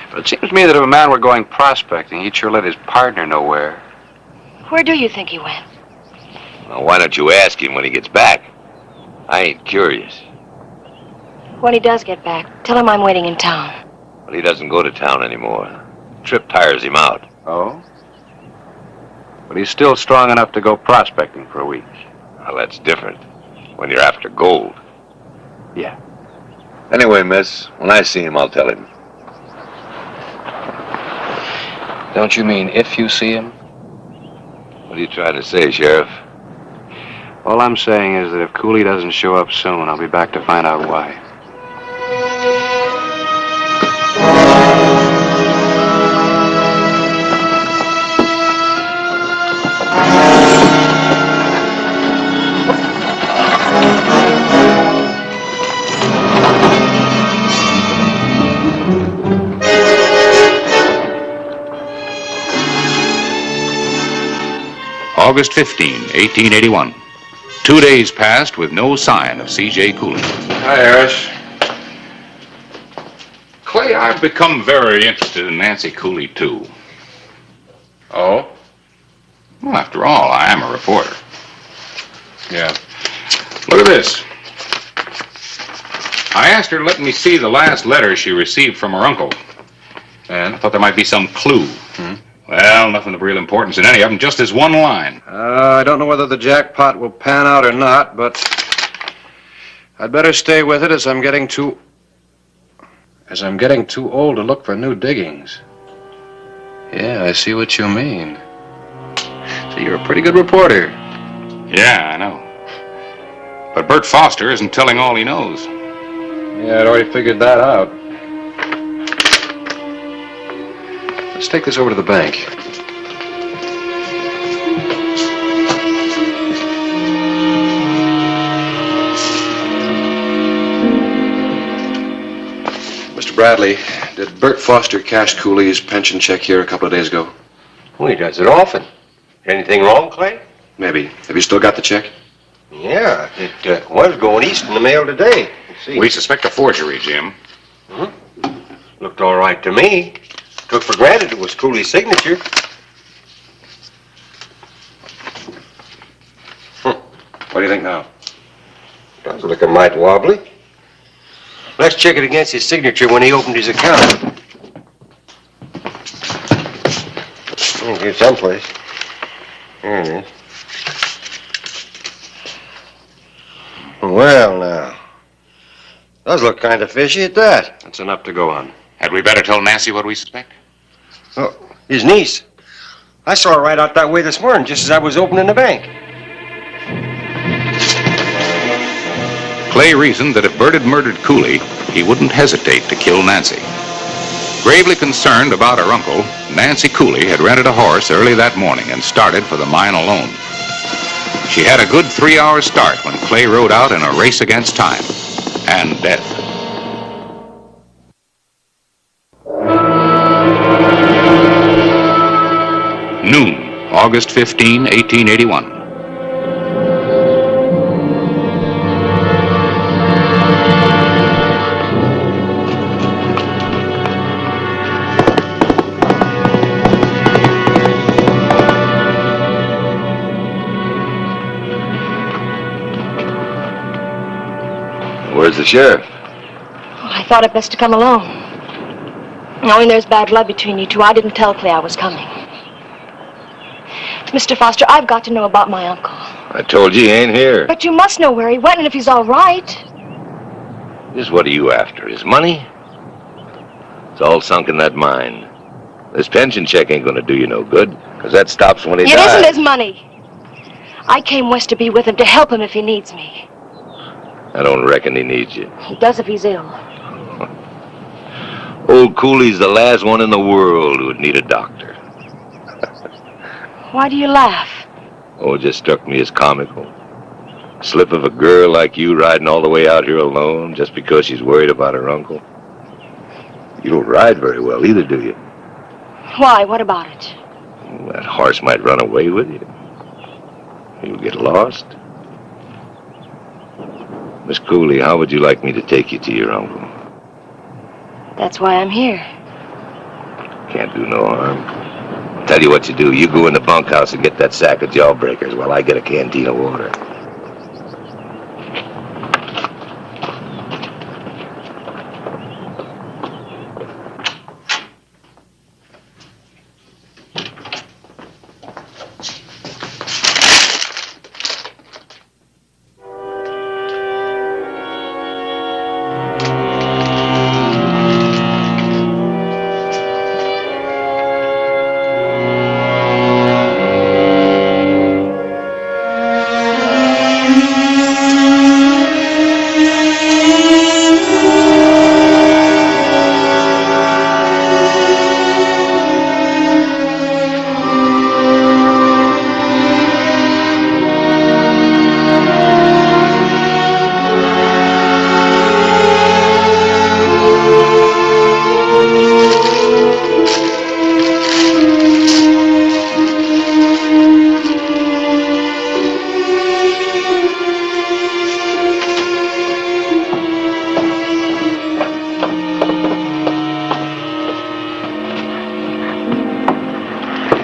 But it seems to me that if a man were going prospecting, he'd sure let his partner know where. Where do you think he went? Well, why don't you ask him when he gets back? I ain't curious. When he does get back, tell him I'm waiting in town. Well, he doesn't go to town anymore. Trip tires him out. Oh? But he's still strong enough to go prospecting for a week. Well, that's different. When you're after gold. Yeah. Anyway, miss, when I see him, I'll tell him. Don't you mean if you see him? What are you trying to say, Sheriff? All I'm saying is that if Cooley doesn't show up soon, I'll be back to find out why. August 15, 1881. 2 days passed with no sign of C.J. Cooley. Hi, Harris. Clay, I've become very interested in Nancy Cooley, too. Oh? Well, after all, I am a reporter. Yeah. Look at this. I asked her to let me see the last letter she received from her uncle. And I thought there might be some clue. Well, nothing of real importance in any of them, just this one line. I don't know whether the jackpot will pan out or not, but I'd better stay with it as I'm getting too old to look for new diggings. Yeah, I see what you mean. So you're a pretty good reporter. Yeah, I know. But Bert Foster isn't telling all he knows. Yeah, I'd already figured that out. Let's take this over to the bank. Mr. Bradley, did Bert Foster cash Cooley's pension check here a couple of days ago? Well, he does it often. Anything wrong, Clay? Maybe. Have you still got the check? Yeah, it was going east in the mail today. Let's see. We suspect a forgery, Jim. Looked all right to me. Took for granted it was Cooley's signature. What do you think now? Does look a mite wobbly. Let's check it against his signature when he opened his account. Here someplace. Here it is. Well, now. Does look kind of fishy at that. That's enough to go on. Had we better tell Nancy what we suspect? Oh, his niece. I saw her right out that way this morning, just as I was opening the bank. Clay reasoned that if Bert had murdered Cooley, he wouldn't hesitate to kill Nancy. Gravely concerned about her uncle, Nancy Cooley had rented a horse early that morning and started for the mine alone. She had a good 3-hour start when Clay rode out in a race against time and death. Noon, August 15, 1881. Where's the sheriff? I thought it best to come alone. Knowing there's bad blood between you two, I didn't tell Clay I was coming. Mr. Foster, I've got to know about my uncle. I told you he ain't here. But you must know where he went and if he's all right. Just what are you after? His money? It's all sunk in that mine. This pension check ain't gonna do you no good, because that stops when he dies. It isn't his money. I came west to be with him, to help him if he needs me. I don't reckon he needs you. He does if he's ill. Old Cooley's the last one in the world who would need a doctor. Why do you laugh? Oh, it just struck me as comical. Slip of a girl like you riding all the way out here alone just because she's worried about her uncle. You don't ride very well either, do you? Why? What about it? That horse might run away with you. You'll get lost. Miss Cooley, how would you like me to take you to your uncle? That's why I'm here. Can't do no harm. Tell you what you do. You go in the bunkhouse and get that sack of jawbreakers while I get a canteen of water.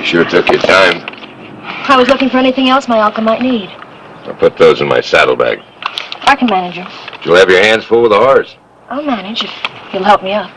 Sure took your time. I was looking for anything else my uncle might need. I'll put those in my saddlebag. I can manage him. You'll have your hands full with the horse. I'll manage if you'll help me up.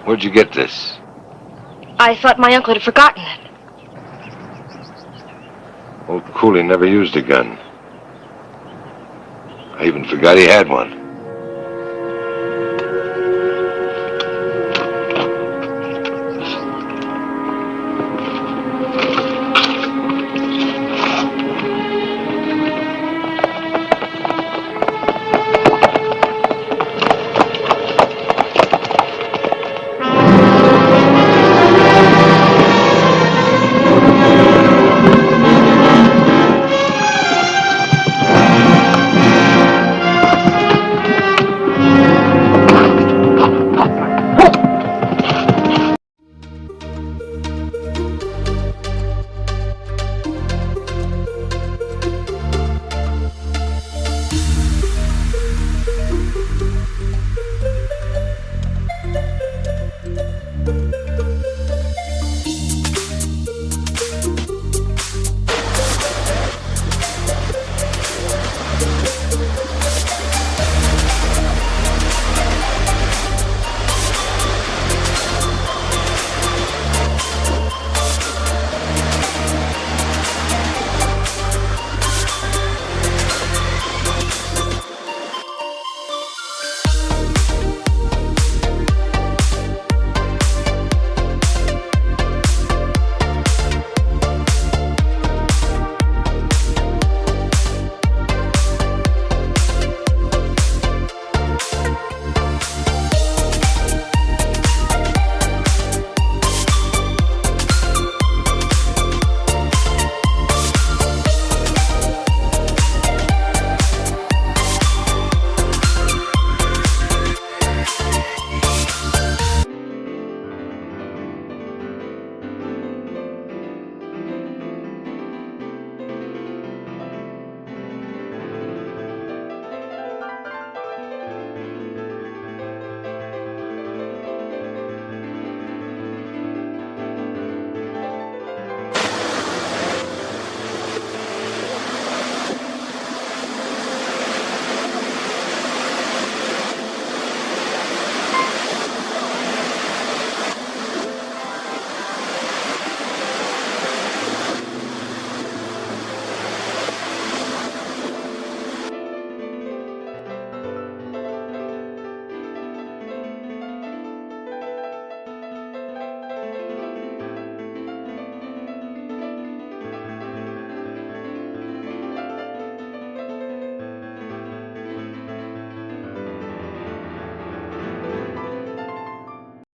Where'd you get this? I thought my uncle had forgotten it. Old Cooley never used a gun. I even forgot he had one.